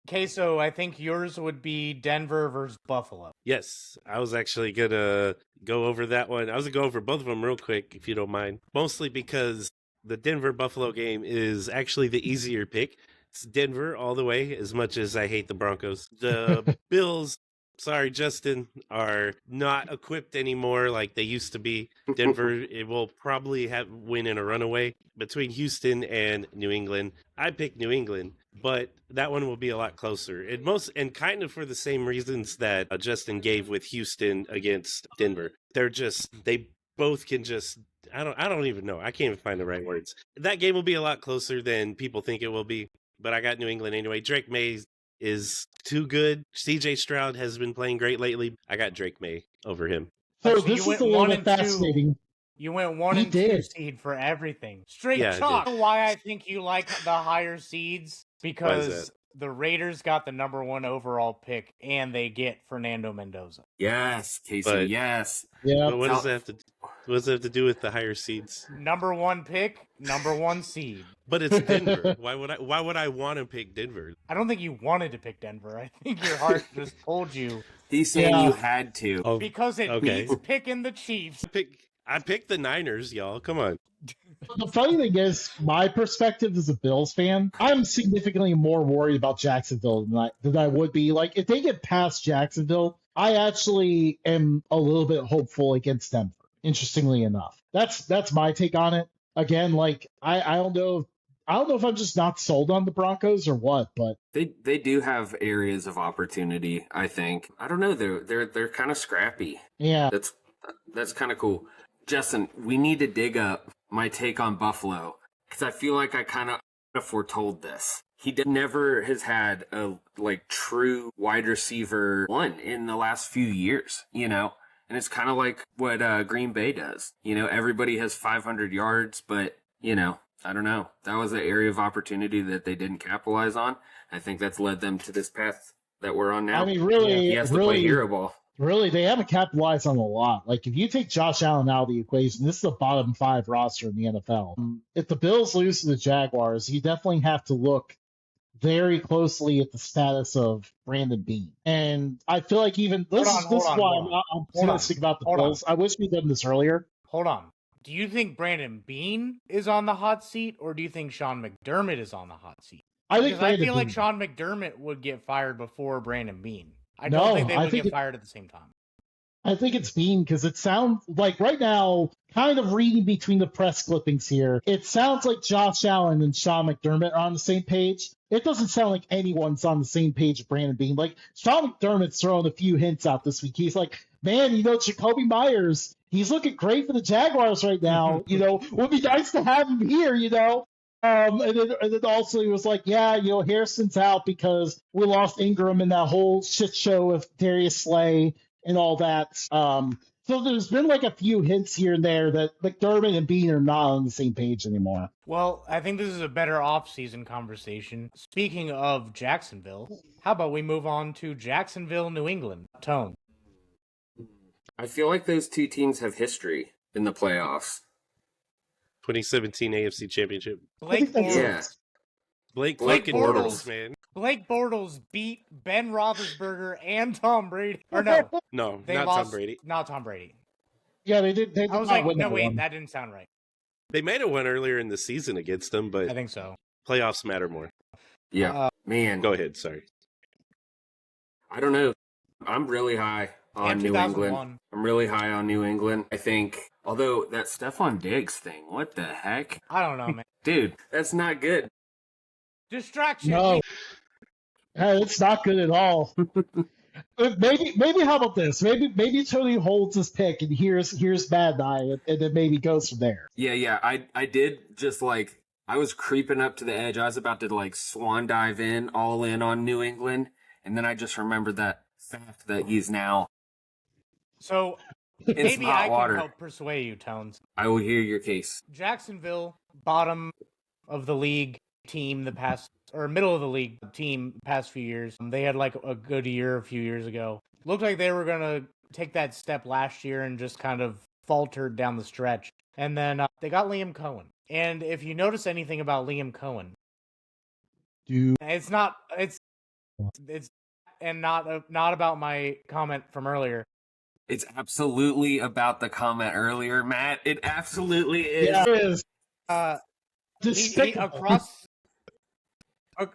Okay, so I think yours would be Denver versus Buffalo. Yes, I was actually gonna go over that one. I was gonna go over both of them real quick, if you don't mind. Mostly because the Denver-Buffalo game is actually the easier pick. It's Denver all the way, as much as I hate the Broncos. The Bills, sorry, Justin, are not equipped anymore like they used to be. Denver, it will probably win in a runaway between Houston and New England. I picked New England, but that one will be a lot closer. And kind of for the same reasons that Justin gave with Houston against Denver. They both can just, I don't even know. I can't even find the right words. That game will be a lot closer than people think it will be, but I got New England anyway. Drake May is too good. CJ Stroud has been playing great lately. I got Drake May over him. So So this you is went a little 1 bit and 2. fascinating. You went 1 He and 2 did. seed for everything. Straight Yeah, I chalk. did. Why I think you like the higher seeds? Why is Because the Raiders got the number 1 overall pick, and they get Fernando Mendoza. Yes, Casey. But- yes. Yeah. But what does that have to do with the higher seeds? Number 1 pick, number 1 seed. But it's Denver. Why would I want to pick Denver? I don't think you wanted to pick Denver. I think your heart just told you He's saying Yeah. you had to. Oh, because it okay. beats picking the Chiefs. I picked the Niners, y'all. Come on. The funny thing is, my perspective as a Bills fan, I'm significantly more worried about Jacksonville than I would be. Like, if they get past Jacksonville, I actually am a little bit hopeful against Denver, interestingly enough. That's my take on it. Again, like, I don't know if I'm just not sold on the Broncos or what, but They do have areas of opportunity, I think. I don't know, they're kind of scrappy. yeah. That's kind of cool. Justin, we need to dig up my take on Buffalo because I feel like I kind of foretold this. He never has had a true wide receiver one in the last few years, and it's kind of like what Green Bay does. Everybody has 500 yards, but I don't know. That was an area of opportunity that they didn't capitalize on. I think that's led them to this path that we're on now. I mean, really, he has to play hero ball. Really, they haven't capitalized on a lot. Like, if you take Josh Allen out of the equation, this is a bottom 5 roster in the NFL. If the Bills lose to the Jaguars, you definitely have to look very closely at the status of Brandon Beane. And I feel like even this is why I'm optimistic about the Bills. I wish we'd done this earlier. Hold on. Do you think Brandon Beane is on the hot seat, or do you think Sean McDermott is on the hot seat? I feel like Sean McDermott would get fired before Brandon Beane. I don't think they would get fired at the same time. I think it's Beane because it sounds like right now, kind of reading between the press clippings here, it sounds like Josh Allen and Sean McDermott are on the same page. It doesn't sound like anyone's on the same page with Brandon Beane. Like, Sean McDermott's throwing a few hints out this week. He's like, man, Jacoby Myers, he's looking great for the Jaguars right now. Would be nice to have him here, And then also he was like, yeah, Harrison's out because we lost Ingram in that whole shit show with Darius Slay and all that. So there's been like a few hints here and there that McDermott and Beane are not on the same page anymore. Well, I think this is a better off-season conversation. Speaking of Jacksonville, how about we move on to Jacksonville, New England? Tone. I feel like those two teams have history in the playoffs. 2017 AFC Championship. Blake that's- Bortles. Yeah. Blake Bortles. man. Blake Bortles beat Ben Roethlisberger and Tom Brady. Or no, No, they not lost. Tom Brady. Not Tom Brady. Yeah, they did. They did I was not like, win no, that wait, one. that didn't sound right. They made it one earlier in the season against them, I but think so. playoffs matter more. Yeah. Man. Go ahead, sorry. I don't know. I'm really high on And New 2001. England. I'm really high on New England. I think, although that Stephon Diggs thing, what the heck? I don't know, man. Dude, that's not good. Distraction. No, it's not good at all. Maybe how about this? Maybe Tony holds his pick and here's Bad Eye, and then maybe goes from there. Yeah. I did just I was creeping up to the edge. I was about to swan dive all in on New England. And then I just remembered that fact that he's now So in some maybe hot I water. can help persuade you, Tones. I will hear your case. Jacksonville, bottom of the league team middle of the league team past few years. They had a good year a few years ago. Looked like they were going to take that step last year and just kind of faltered down the stretch. And then they got Liam Cohen. And if you notice anything about Liam Cohen, it's not about my comment from earlier. It's absolutely about the comment earlier, Matt. It absolutely is. Yeah, it is. He,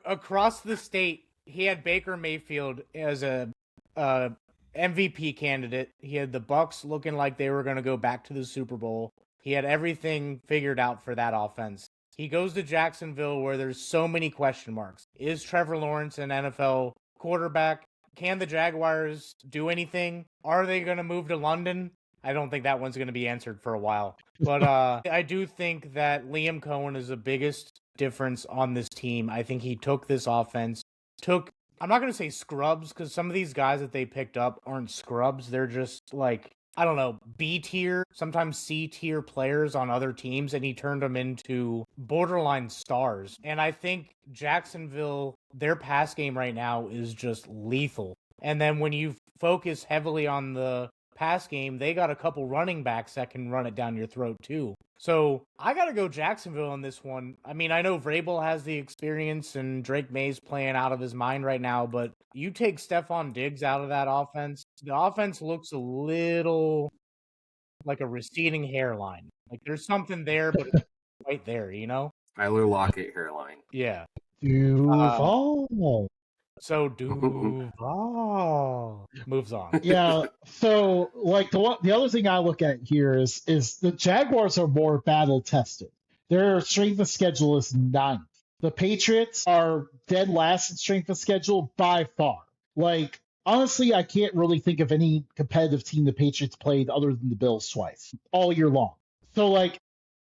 across the state, he had Baker Mayfield as a MVP candidate. He had the Bucs looking like they were going to go back to the Super Bowl. He had everything figured out for that offense. He goes to Jacksonville where there's so many question marks. Is Trevor Lawrence an NFL quarterback? Can the Jaguars do anything? Are they going to move to London? I don't think that one's going to be answered for a while. But I do think that Liam Cohen is the biggest difference on this team. I think he took this offense, I'm not going to say scrubs, because some of these guys that they picked up aren't scrubs. They're just I don't know, B tier, sometimes C tier players on other teams, and he turned them into borderline stars. And I think Jacksonville, their pass game right now is just lethal. And then when you focus heavily on the pass game, they got a couple running backs that can run it down your throat too. So I got to go Jacksonville on this one. I mean, I know Vrabel has the experience and Drake May's playing out of his mind right now, but you take Stephon Diggs out of that offense, the offense looks a little like a receding hairline. Like there's something there, but it's right there, you know? Tyler Lockett hairline. Yeah. Duval. So Duval moves on. Yeah. So like the other thing I look at here is the Jaguars are more battle tested. Their strength of schedule is 9th. The Patriots are dead last in strength of schedule by far. Like honestly, I can't really think of any competitive team the Patriots played other than the Bills twice all year long. So like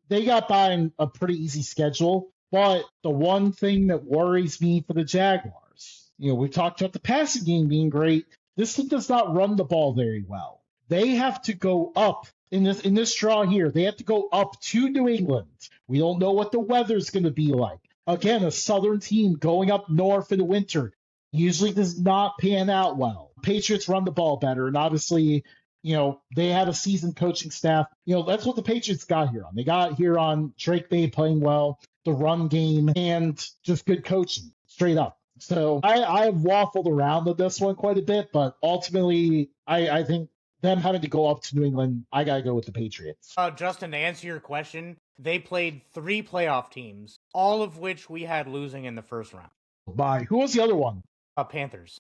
they got by in a pretty easy schedule. But the one thing that worries me for the Jaguars, we talked about the passing game being great. This team does not run the ball very well. They have to go up in this draw here. They have to go up to New England. We don't know what the weather's going to be like. Again, a southern team going up north in the winter usually does not pan out well. Patriots run the ball better, and obviously, they have a seasoned coaching staff. That's what the Patriots got here on. They got here on Drake May playing well, the run game, and just good coaching, straight up. So I have waffled around with this one quite a bit, but ultimately, I think them having to go up to New England, I got to go with the Patriots. Justin, to answer your question, they played 3 playoff teams, all of which we had losing in the first round. Bye. Who was the other one? Panthers.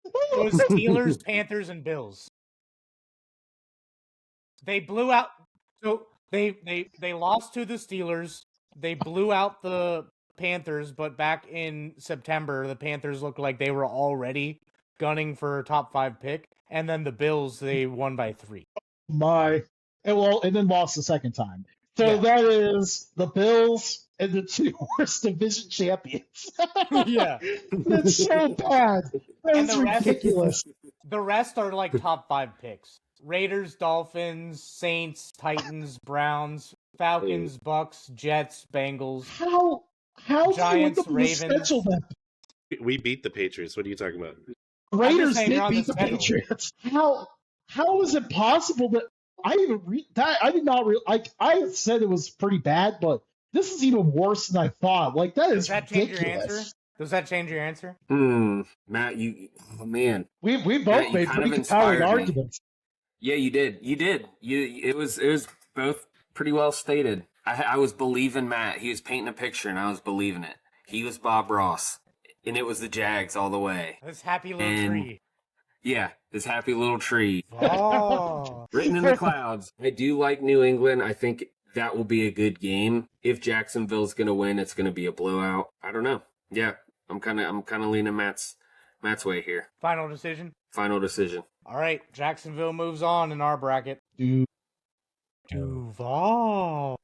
It was Steelers, Panthers, and Bills. They blew out. So they lost to the Steelers. They blew out the Panthers, but back in September, the Panthers looked like they were already gunning for a top 5 pick. And then the Bills, they won by 3. And then lost the second time. So that is the Bills and the 2 worst division champions. Yeah. That's so bad. That's ridiculous. The rest are like top 5 picks. Raiders, Dolphins, Saints, Titans, Browns, Falcons, Bucks, Jets, Bengals. How Giants, do you Ravens. We beat the Patriots. What are you talking about? Raiders did beat the Patriots. How is it possible that I did not like I said it was pretty bad, but this is even worse than I thought. Like that is ridiculous. Does that change your answer? Matt, man. We both made pretty compelling arguments. Yeah, you did. It was both pretty well stated. I was believing Matt. He was painting a picture, and I was believing it. He was Bob Ross, and it was the Jags all the way. This happy little tree. Yeah, this happy little tree. Oh. Written in the clouds. I do like New England. I think that will be a good game. If Jacksonville's going to win, it's going to be a blowout. I don't know. Yeah, I'm kind of leaning Matt's way here. Final decision? Final decision. All right, Jacksonville moves on in our bracket. Duval.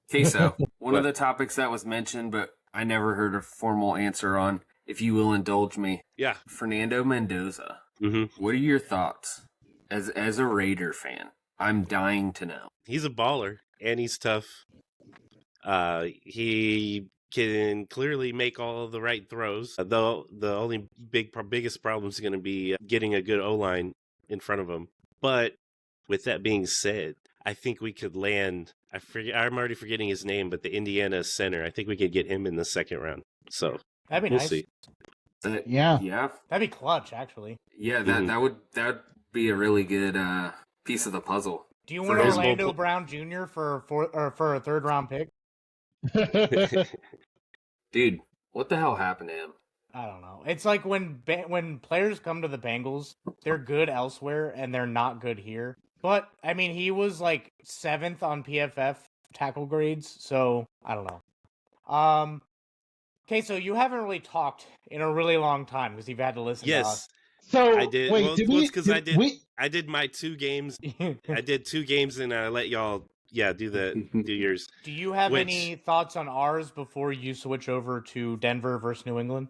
Okay, so one of the topics that was mentioned, but I never heard a formal answer on, if you will indulge me. Yeah. Fernando Mendoza. Mm-hmm. What are your thoughts as a Raider fan? I'm dying to know. He's a baller, and he's tough. He can clearly make all of the right throws. The only biggest problem is going to be getting a good O-line in front of him. But with that being said, I think we could land. I'm already forgetting his name, but the Indiana center. I think we could get him in the second round. So that'd be we'll nice. see. Yeah. That'd be clutch, actually. Yeah, that would be a really good piece of the puzzle. Do you want Orlando Brown Jr. for a third round pick? Dude, what the hell happened to him? I don't know. It's like when players come to the Bengals, they're good elsewhere and they're not good here. But I mean, he was like 7th on PFF tackle grades, so I don't know. Okay, so you haven't really talked in a really long time because you've had to listen to us. So I did. Wait, I did my 2 games. I did 2 games, and I let y'all. Yeah, do yours. Do you have any thoughts on ours before you switch over to Denver versus New England?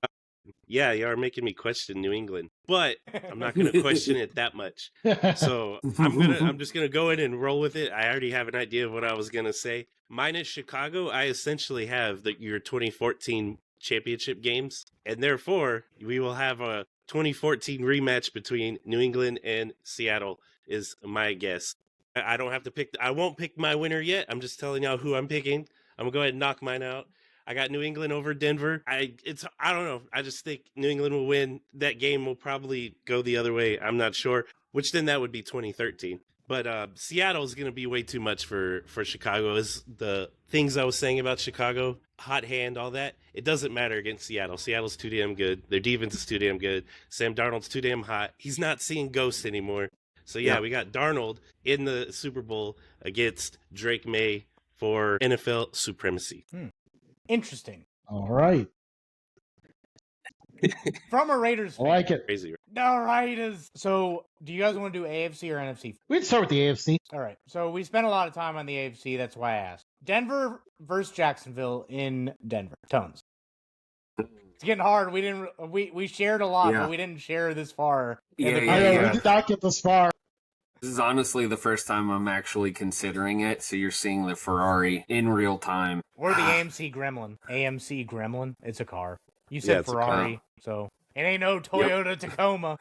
Yeah, you are making me question New England, but I'm not going to question it that much. So I'm just gonna go in and roll with it. I already have an idea of what I was gonna say. Minus Chicago, I essentially have your 2014 championship games, and therefore we will have a 2014 rematch between New England and Seattle. Is my guess. I don't have to pick. I won't pick my winner yet. I'm just telling y'all who I'm picking. I'm gonna go ahead and knock mine out. I got New England over Denver. I don't know. I just think New England will win. That game will probably go the other way. I'm not sure. Which then that would be 2013. But Seattle is going to be way too much for Chicago. Is the things I was saying about Chicago, hot hand, all that. It doesn't matter against Seattle. Seattle's too damn good. Their defense is too damn good. Sam Darnold's too damn hot. He's not seeing ghosts anymore. So yeah, we got Darnold in the Super Bowl against Drake May for NFL supremacy. Interesting. All right. From a Raiders fan. I like it. Crazy. The Raiders. So, do you guys want to do AFC or NFC? We'd start with the AFC. All right. So, we spent a lot of time on the AFC. That's why I asked. Denver versus Jacksonville in Denver. Tones. It's getting hard. We shared a lot, but we didn't share this far. We did not get this far. This is honestly the first time I'm actually considering it, so you're seeing the Ferrari in real time. Or the AMC Gremlin. AMC Gremlin. It's a car. You said Ferrari, so it ain't no Toyota Tacoma.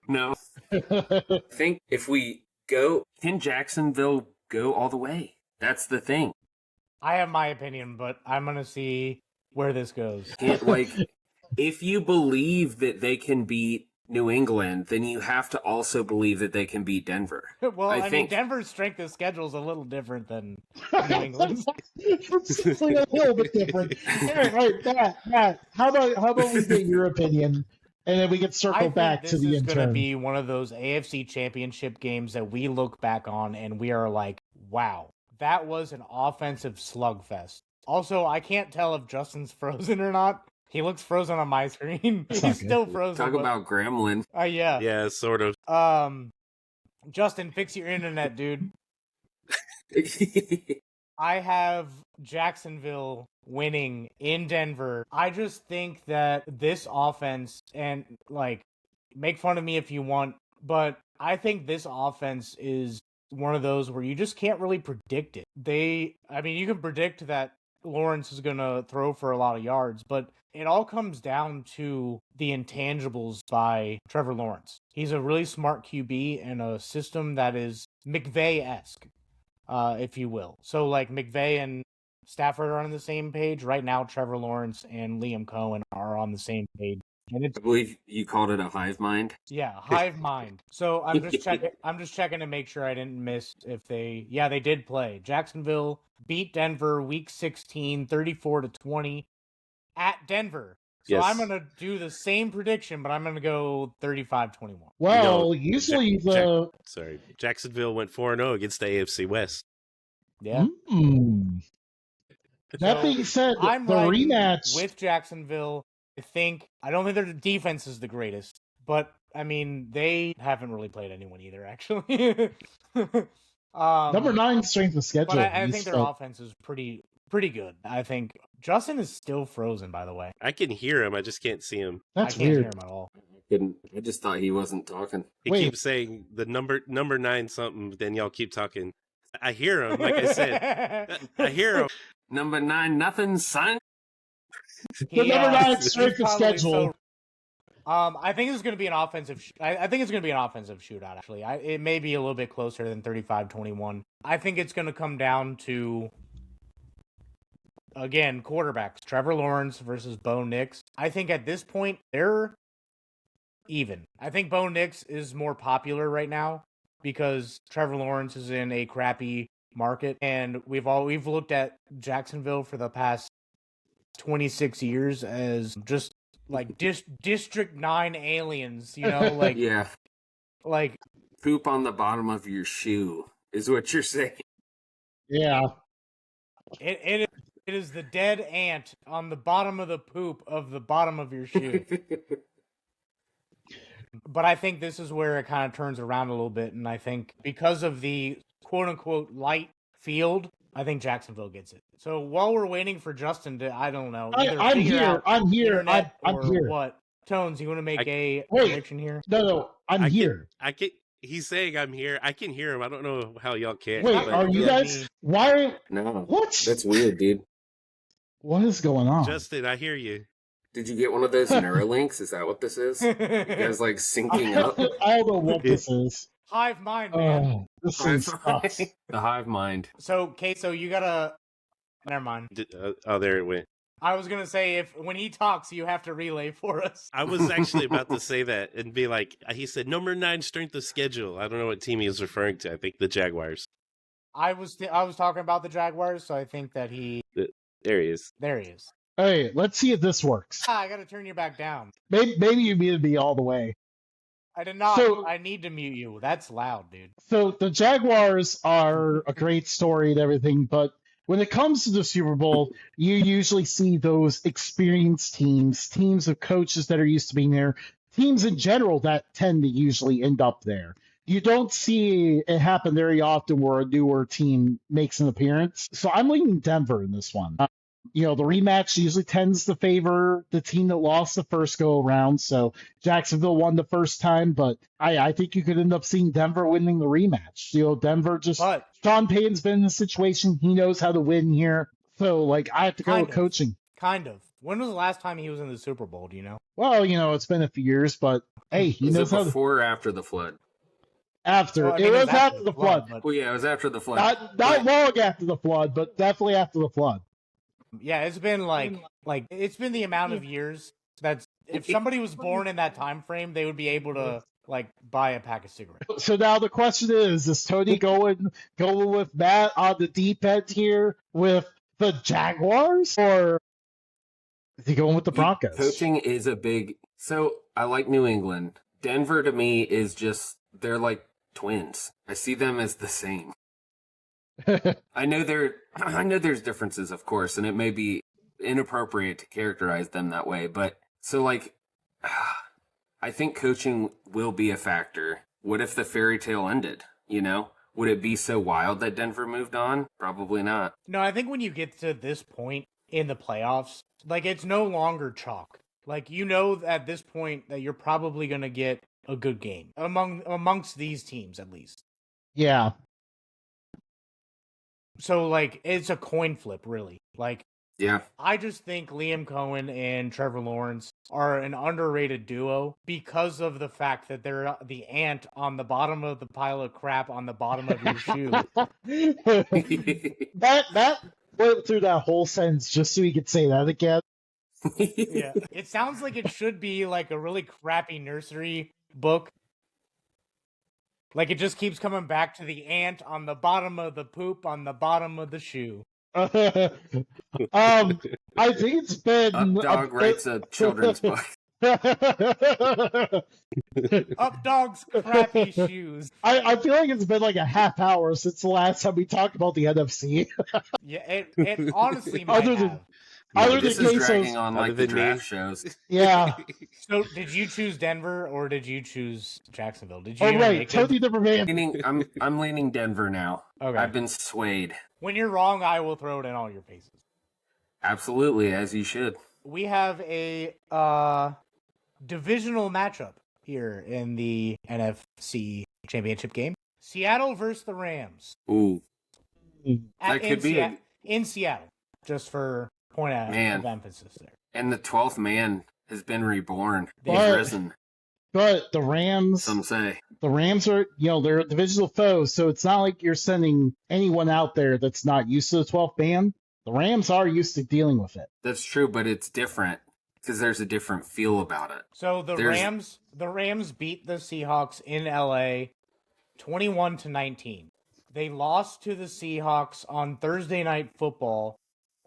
No. I think if we go, can Jacksonville go all the way? That's the thing. I have my opinion, but I'm going to see where this goes. If you believe that they can beat New England, then you have to also believe that they can beat Denver. Well, I mean, Denver's strength of schedule is a little different than New England's. It's like a little bit different. All right, Matt, how about we get your opinion, and then we can circle back to the intern. This is going to be one of those AFC Championship games that we look back on and we are like, wow, that was an offensive slugfest. Also, I can't tell if Justin's frozen or not. He looks frozen on my screen. He's still frozen. Talk about Gremlin. Yeah. Yeah, sort of. Justin, fix your internet, dude. I have Jacksonville winning in Denver. I just think that this offense, and make fun of me if you want, but I think this offense is one of those where you just can't really predict it. You can predict that Lawrence is going to throw for a lot of yards, but it all comes down to the intangibles by Trevor Lawrence. He's a really smart QB in a system that is McVay-esque, if you will. So, McVay and Stafford are on the same page. Right now, Trevor Lawrence and Liam Cohen are on the same page. And I believe you called it a hive mind. Yeah, hive mind. So I'm just checking. I'm just checking to make sure I didn't miss if they. Yeah, they did play. Jacksonville beat Denver Week 16, 34-20 at Denver. So yes. I'm gonna do the same prediction, but I'm gonna go 35-21. Well, usually Jacksonville went 4-0 against the AFC West. Yeah. That being said, I'm the rematch with Jacksonville. I don't think their defense is the greatest, but I mean they haven't really played anyone either, actually. Number 9 strength of schedule. But I think their offense is pretty good. I think Justin is still frozen, by the way. I can hear him, I just can't see him. That's I can't weird. hear him at all. I just thought he wasn't talking. He keeps saying the number 9 something, then y'all keep talking. I hear him, like I said. I hear him. Number 9, nothing, son. The number 9 strength of schedule. I think it's going to be an offensive. I think it's going to be an offensive shootout. Actually, it may be a little bit closer than 35-21. I think it's going to come down to, again, quarterbacks. Trevor Lawrence versus Bo Nix. I think at this point they're even. I think Bo Nix is more popular right now because Trevor Lawrence is in a crappy market, and we've looked at Jacksonville for the past 26 years as just District 9 aliens, yeah. Like poop on the bottom of your shoe is what you're saying. Yeah. It is the dead ant on the bottom of the poop of the bottom of your shoe. But I think this is where it kind of turns around a little bit, and I think because of the quote-unquote light field, I think Jacksonville gets it. So while we're waiting for Justin to, I don't know, I'm here. I'm here. I'm here. What? Tones, you want to make a wait. prediction here? No, I'm here. I can. He's saying I'm here. I can hear him. I don't know how y'all can't. Wait, but are you guys? Why? No. What? That's weird, dude. What is going on? Justin, I hear you. Did you get one of those Neuralinks? Is that what this is? You guys like syncing up? I don't know what this is. Hive mind, man. Oh, this thing sucks. The hive mind. So, Queso, you gotta. Never mind. There it went. I was gonna say when he talks, you have to relay for us. I was actually about to say that and be like, he said number 9 strength of schedule. I don't know what team he was referring to. I think the Jaguars. I was talking about the Jaguars, so I think that There he is. There he is. Hey, let's see if this works. I gotta turn you back down. Maybe you muted me all the way. I did not. So- I need to mute you. That's loud, dude. So the Jaguars are a great story and everything, but when it comes to the Super Bowl, you usually see those experienced teams of coaches that are used to being there, teams in general that tend to usually end up there. You don't see it happen very often where a newer team makes an appearance. So I'm leaning Denver in this one. The rematch usually tends to favor the team that lost the first go around. So Jacksonville won the first time, but I think you could end up seeing Denver winning the rematch. Denver Sean Payton's been in the situation. He knows how to win here. So, I have to go with coaching. Kind of. When was the last time he was in the Super Bowl? Do you know? Well, it's been a few years, but hey, he knows how to. Before or after the flood? After. Well, it was after the flood. Well, yeah, it was after the flood. Not long after the flood, but definitely after the flood. Yeah, it's been it's been the amount of years that's if somebody was born in that time frame, they would be able to buy a pack of cigarettes. So now the question is Tony going with Matt on the deep end here with the Jaguars, or is he going with the Broncos? Coaching is a big. So I like New England. Denver to me is just they're like twins. I see them as the same. I know there's differences, of course, and it may be inappropriate to characterize them that way, but so I think coaching will be a factor. What if the fairy tale ended? Would it be so wild that Denver moved on? Probably not. No, I think when you get to this point in the playoffs, it's no longer chalk. At this point that you're probably going to get a good game amongst these teams, at least. Yeah. So, it's a coin flip, really. Yeah. I just think Liam Cohen and Trevor Lawrence are an underrated duo because of the fact that they're the ant on the bottom of the pile of crap on the bottom of your shoe. That went through that whole sentence just so he could say that again. Yeah. It sounds like it should be a really crappy nursery book. It just keeps coming back to the ant on the bottom of the poop on the bottom of the shoe. I think it's been Updog writes a children's book. Updog's crappy shoes. I feel like it's been a half hour since the last time we talked about the NFC. Yeah, it honestly might have. This is dragging on the draft shows. Yeah. So, did you choose Denver or did you choose Jacksonville? Did you? Oh, right. Totally different man. I'm leaning Denver now. Okay. I've been swayed. When you're wrong, I will throw it in all your faces. Absolutely, as you should. We have a divisional matchup here in the NFC Championship game. Seattle versus the Rams. Ooh. That could be in Seattle, just for point of emphasis there. And the 12th man has been reborn. He's risen. But the Rams, some say. The Rams are, they're a divisional foe, so it's not like you're sending anyone out there that's not used to the 12th man. The Rams are used to dealing with it. That's true, but it's different because there's a different feel about it. So the Rams beat the Seahawks in LA 21-19. They lost to the Seahawks on Thursday Night Football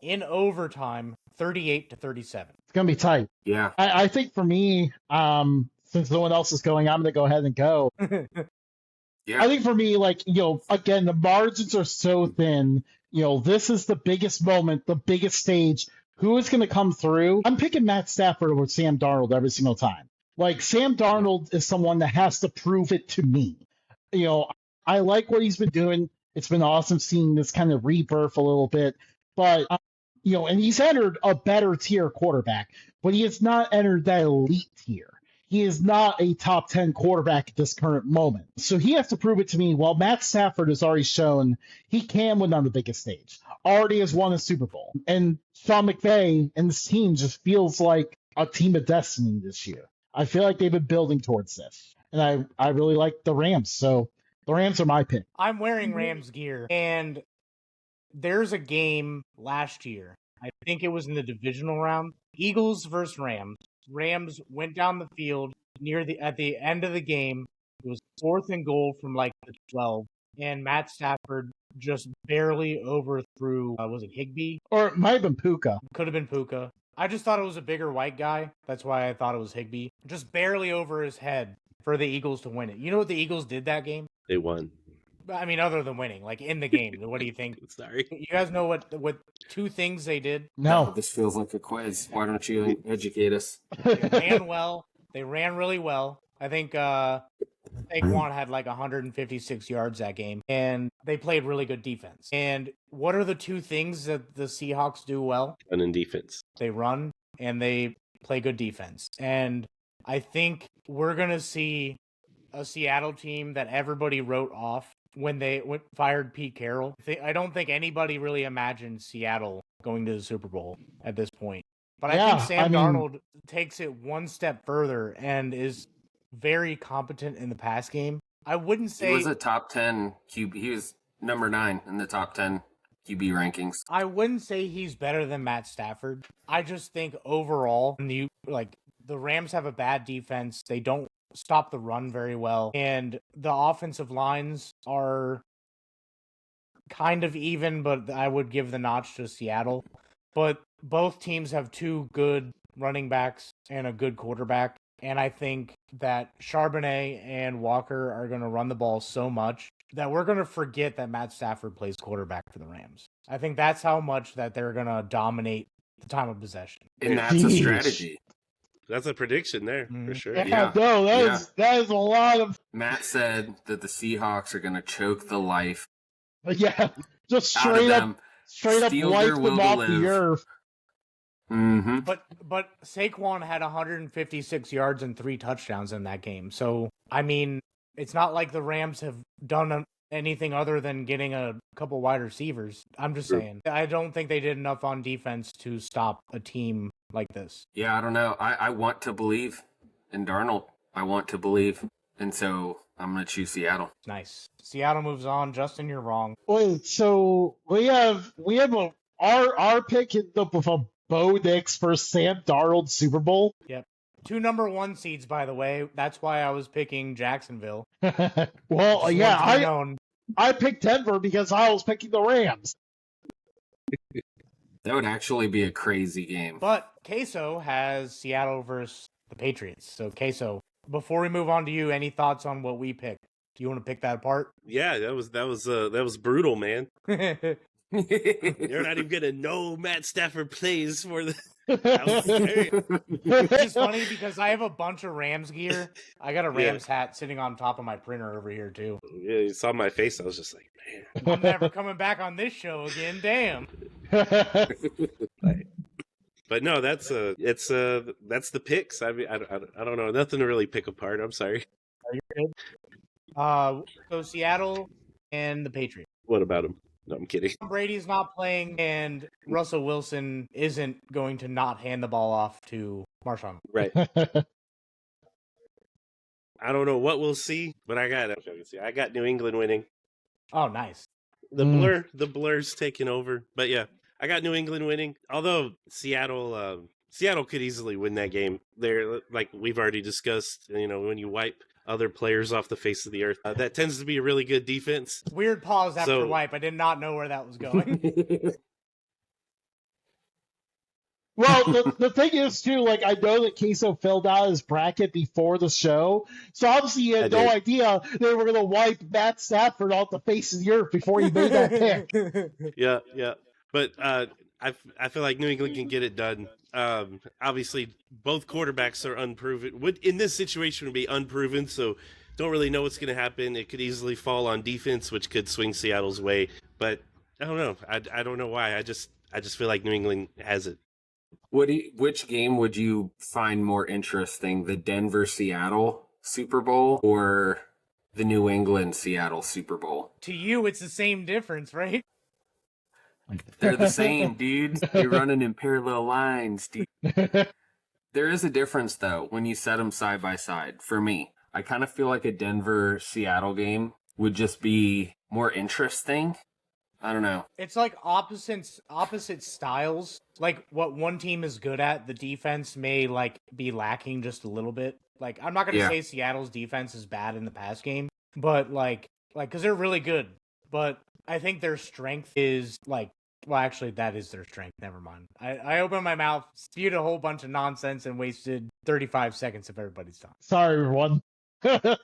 in overtime 38-37. It's going to be tight. Yeah. I think for me, since no one else is going, I'm going to go ahead and go. Yeah. I think for me, again, the margins are so thin. This is the biggest moment, the biggest stage. Who is going to come through? I'm picking Matt Stafford over Sam Darnold every single time. Sam Darnold is someone that has to prove it to me. I like what he's been doing. It's been awesome seeing this kind of rebirth a little bit. But, and he's entered a better tier quarterback, but he has not entered that elite tier. He is not a top 10 quarterback at this current moment. So he has to prove it to me. While Matt Stafford has already shown he can win on the biggest stage, already has won a Super Bowl. And Sean McVay and this team just feels like a team of destiny this year. I feel like they've been building towards this. And I really like the Rams. So the Rams are my pick. I'm wearing Rams gear. And there's a game last year. I think it was in the divisional round. Eagles versus Rams. Rams went down the field at the end of the game. It was 4th and goal from like the 12, and Matt Stafford just barely overthrew. Was it Higbee? Or it might have been Puka. Could have been Puka. I just thought it was a bigger white guy. That's why I thought it was Higbee. Just barely over his head for the Eagles to win it. You know what the Eagles did that game? They won. I mean, other than winning, like in the game. What do you think? Sorry. You guys know what 2 things they did? No. This feels like a quiz. Why don't you educate us? They ran well. They ran really well. I think Saquon had like 156 yards that game, and they played really good defense. And what are the 2 things that the Seahawks do well? Run in defense. They run and they play good defense. And I think we're going to see a Seattle team that everybody wrote off when they fired Pete Carroll. I don't think anybody really imagined Seattle going to the Super Bowl at this point. But I think Sam Darnold takes it one step further and is very competent in the pass game. I wouldn't say he was a top 10 QB. He was number 9 in the top 10 QB rankings. I wouldn't say he's better than Matt Stafford. I just think overall, the Rams have a bad defense. They don't stop the run very well, and the offensive lines are kind of even, but I would give the notch to Seattle. But both teams have 2 good running backs and a good quarterback, and I think that Charbonnet and Walker are going to run the ball so much that we're going to forget that Matt Stafford plays quarterback for the Rams. I think that's how much that they're going to dominate the time of possession. And that's a strategy. That's a prediction there, for sure. Yeah, no, that is a lot of... Matt said that the Seahawks are going to choke the life. Yeah, just straight up wipe them off the earth. Mm-hmm. But Saquon had 156 yards and 3 touchdowns in that game. So, I mean, it's not like the Rams have done anything other than getting a couple wide receivers. I'm just saying. I don't think they did enough on defense to stop a team like this. Yeah, I don't know. I want to believe in Darnold. I want to believe. And so I'm going to choose Seattle. Nice. Seattle moves on. Justin, you're wrong. Wait, so we have our pick in the Bo Nix for Sam Darnold Super Bowl. Yep. 2 number 1 seeds, by the way. That's why I was picking Jacksonville. Well, yeah, I picked Denver because I was picking the Rams. That would actually be a crazy game. But Queso has Seattle versus the Patriots. So, Queso, before we move on to you, any thoughts on what we picked? Do you want to pick that apart? Yeah, that was brutal, man. You're not even gonna know Matt Stafford plays for the. Which is funny because I have a bunch of Rams gear. I got a Rams hat sitting on top of my printer over here too. Yeah, you saw my face. I was just like, man, I'm never coming back on this show again. Damn. But no, that's the picks. I mean, I don't know, nothing to really pick apart. I'm sorry. Are you good? So Seattle and the Patriots. What about them? No, I'm kidding. Brady's not playing, and Russell Wilson isn't going to not hand the ball off to Marshawn. Right. I don't know what we'll see, but I got New England winning. Oh, nice. The blur's taking over, but yeah, I got New England winning. Although Seattle could easily win that game. They're like we've already discussed. You know, when you wipe other players off the face of the earth, that tends to be a really good defense. Weird pause after wipe. I did not know where that was going. Well, the thing is, too, like, I know that Queso filled out his bracket before the show, so obviously he had no idea they were going to wipe Matt Stafford off the face of the earth before he made that pick. Yeah. But I feel like New England can get it done. Obviously, both quarterbacks are unproven. In this situation would be unproven, so don't really know what's going to happen. It could easily fall on defense, which could swing Seattle's way. But I don't know. I don't know why. I just feel like New England has it. Which game would you find more interesting, the Denver-Seattle Super Bowl or the New England-Seattle Super Bowl? To you, it's the same difference, right? They're the same, dude. You're running in parallel lines, dude. There is a difference, though, when you set them side by side. For me, I kind of feel like a Denver-Seattle game would just be more interesting. I don't know. It's like opposite styles. Like what one team is good at, the defense may like be lacking just a little bit. Like I'm not gonna say Seattle's defense is bad in the pass game, but like because they're really good. But I think their strength is like. Well, actually, that is their strength. Never mind. I opened my mouth, spewed a whole bunch of nonsense, and wasted 35 seconds of everybody's time. Sorry, everyone. All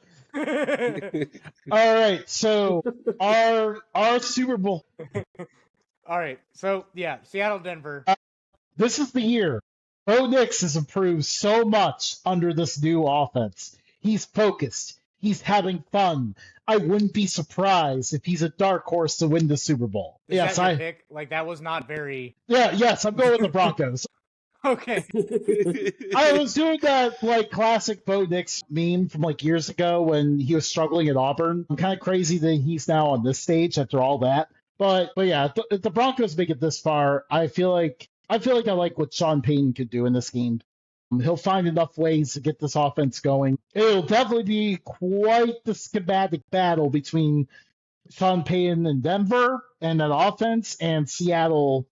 right, so our Super Bowl. All right, so yeah, Seattle, Denver. This is the year. Bo Nix has improved so much under this new offense. He's focused. He's having fun. I wouldn't be surprised if he's a dark horse to win the Super Bowl. Is that your pick? Like that was not very. Yes, I'm going with the Broncos. Okay. I was doing that like classic Bo Nix meme from like years ago when he was struggling at Auburn. I'm kind of crazy that he's now on this stage after all that. But yeah, if the Broncos make it this far, I feel like I like what Sean Payton could do in this game. He'll find enough ways to get this offense going. It'll definitely be quite the schematic battle between Sean Payton and Denver and that offense and Seattle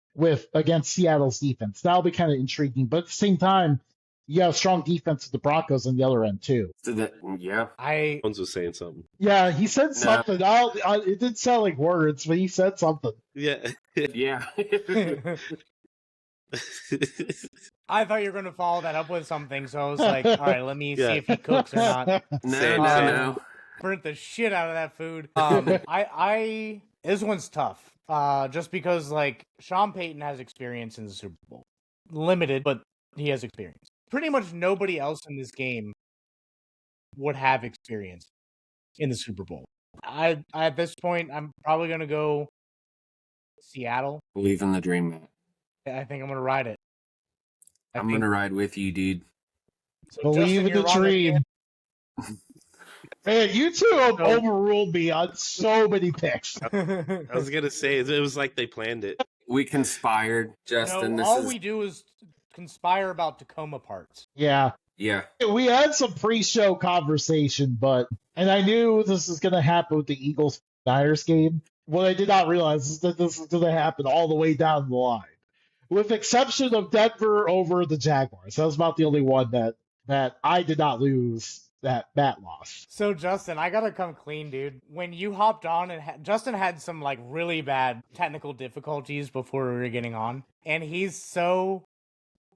against Seattle's defense. That'll be kind of intriguing. But at the same time, you have strong defense with the Broncos on the other end too. Jones was saying something. Yeah, he said something. It didn't sound like words, but he said something. Yeah. Yeah. I thought you were going to follow that up with something, so I was like, all right, let me see if he cooks or not. No. Burnt the shit out of that food. This one's tough. Just because, like, Sean Payton has experience in the Super Bowl. Limited, but he has experience. Pretty much nobody else in this game would have experience in the Super Bowl. At this point, I'm probably going to go Seattle. Believe in the dream, man. I think I'm going to ride it. I'm going to ride with you, dude. So Believe Justin, in the dream. Man, you two have overruled me on so many picks. I was going to say, it was like they planned it. We conspired, Justin. We do is conspire about Tacoma parts. Yeah. Yeah. We had some pre-show conversation, and I knew this was going to happen with the Eagles-Niners game. What I did not realize is that this is going to happen all the way down the line. With exception of Denver over the Jaguars. That was about the only one that I did not lose that Matt lost. So, Justin, I gotta come clean, dude. When you hopped on, Justin had some, like, really bad technical difficulties before we were getting on. And he's so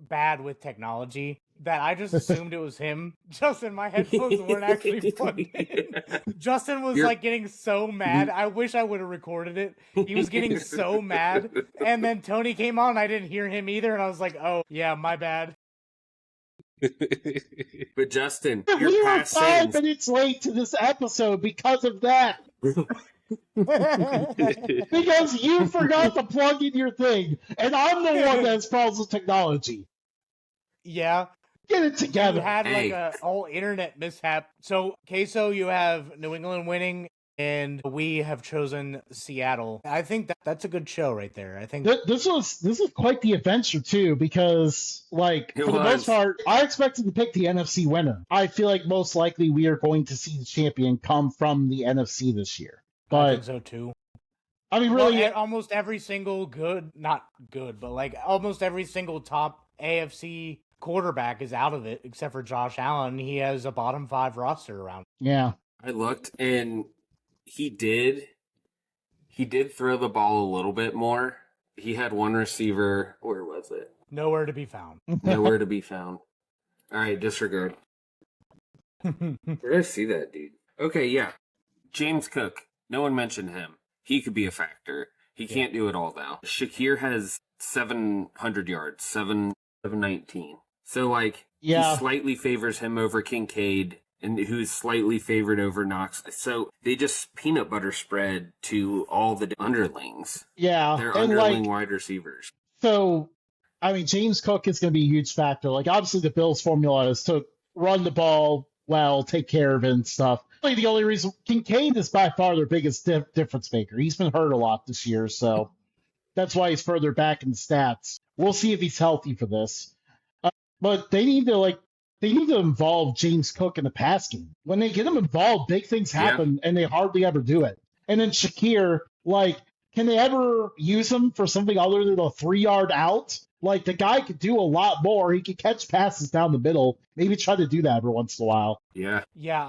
bad with technology that I just assumed it was him. Justin, my headphones weren't actually plugged in. Justin was like getting so mad. I wish I would have recorded it. He was getting so mad. And then Tony came on. I didn't hear him either. And I was like, oh, yeah, my bad. But Justin, we were 5 minutes late to this episode because of that. Because you forgot to plug in your thing. And I'm the one that has problems with technology. Yeah. Get it together. You had like a whole internet mishap. So, Queso, you have New England winning, and we have chosen Seattle. I think that's a good show right there. I think this was quite the adventure too, because like for the most part, I expected to pick the NFC winner. I feel like most likely we are going to see the champion come from the NFC this year. But I think so too. I mean, really, almost every single not good, but like almost every single top AFC quarterback is out of it, except for Josh Allen. He has a bottom 5 roster around. Yeah. I looked, and he did throw the ball a little bit more. He had one receiver. Where was it? Nowhere to be found. Nowhere to be found. All right, disregard. Where did I see that, dude? Okay, yeah. James Cook. No one mentioned him. He could be a factor. He can't do it all, though. Shakir has 700 yards, 719. So, like, he slightly favors him over Kincaid and who's slightly favored over Knox. So they just peanut butter spread to all the underlings. Yeah, They're and underling wide receivers. so I mean, James Cook is going to be a huge factor. Like, obviously, the Bills' formula is to run the ball well, take care of it and stuff. Really, the only reason Kincaid is by far their biggest difference maker. He's been hurt a lot this year, so that's why he's further back in the stats. We'll see if he's healthy for this. But they need to involve James Cook in the pass game. When they get him involved, big things happen, and they hardly ever do it. And then Shakir, like, can they ever use him for something other than a 3-yard out? Like, the guy could do a lot more. He could catch passes down the middle. Maybe try to do that every once in a while. Yeah. Yeah,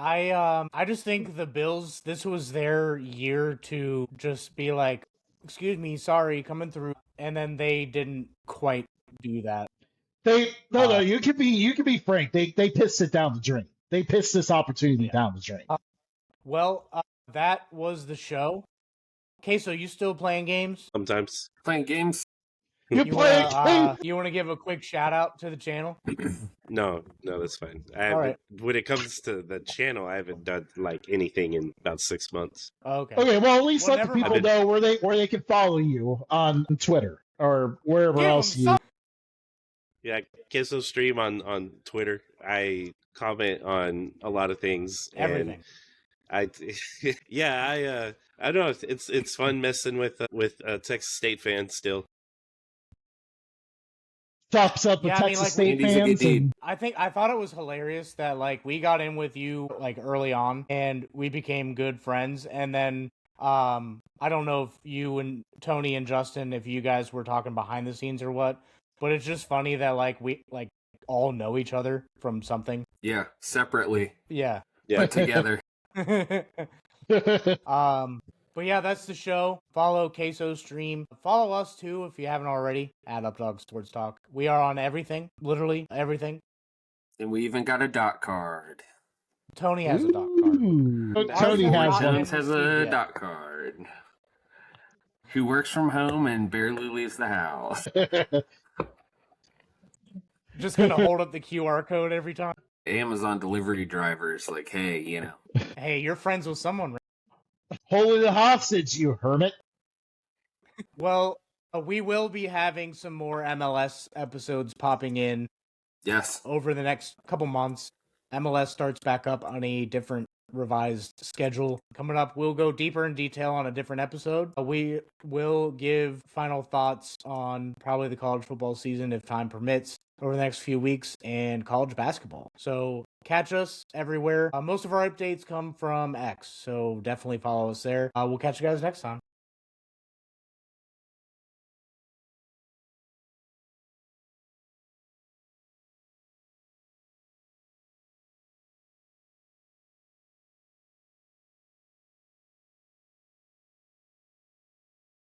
I just think the Bills, this was their year to just be like, excuse me, sorry, coming through. And then they didn't quite do that. No, you could be frank. They pissed it down the drain. They pissed this opportunity down the drain. Well, that was the show. Okay, so you still playing games? Sometimes. Playing games. You play games. You want to give a quick shout out to the channel? No, that's fine. All right. When it comes to the channel, I haven't done like anything in about 6 months. Okay. Okay, well, at least let the never people mind. know where they can follow you on Twitter or wherever Give else them you. Yeah, Queso stream on Twitter. I comment on a lot of things. Everything. And I don't know. It's fun messing with Texas State fans still. Chops up the Yeah, I mean, Texas like, State Andy's a good fans. dude. I thought it was hilarious that like we got in with you like early on and we became good friends, and then I don't know if you and Tony and Justin, if you guys were talking behind the scenes or what, but it's just funny that like we like all know each other from something. Yeah. Separately, Yeah. Yeah, but together. But yeah, that's the show. Follow Queso Stream. Follow us too if you haven't already at Updog Sports Talk. We are on everything, literally everything. And we even got a dot card. Tony has a dot card. Ooh. Tony Ours has will not one. Jones been has a received yet. dot card. Who works from home and barely leaves the house. Just gonna hold up the QR code every time. Amazon delivery drivers, like, hey, you know. Hey, you're friends with someone, right? Holding the hostage, you hermit. Well, we will be having some more MLS episodes popping in Yes. over the next couple months. MLS starts back up on a different revised schedule. Coming up, we'll go deeper in detail on a different episode. We will give final thoughts on probably the college football season if time permits over the next few weeks, and college basketball. So catch us everywhere. Most of our updates come from X, so definitely follow us there. We'll catch you guys next time.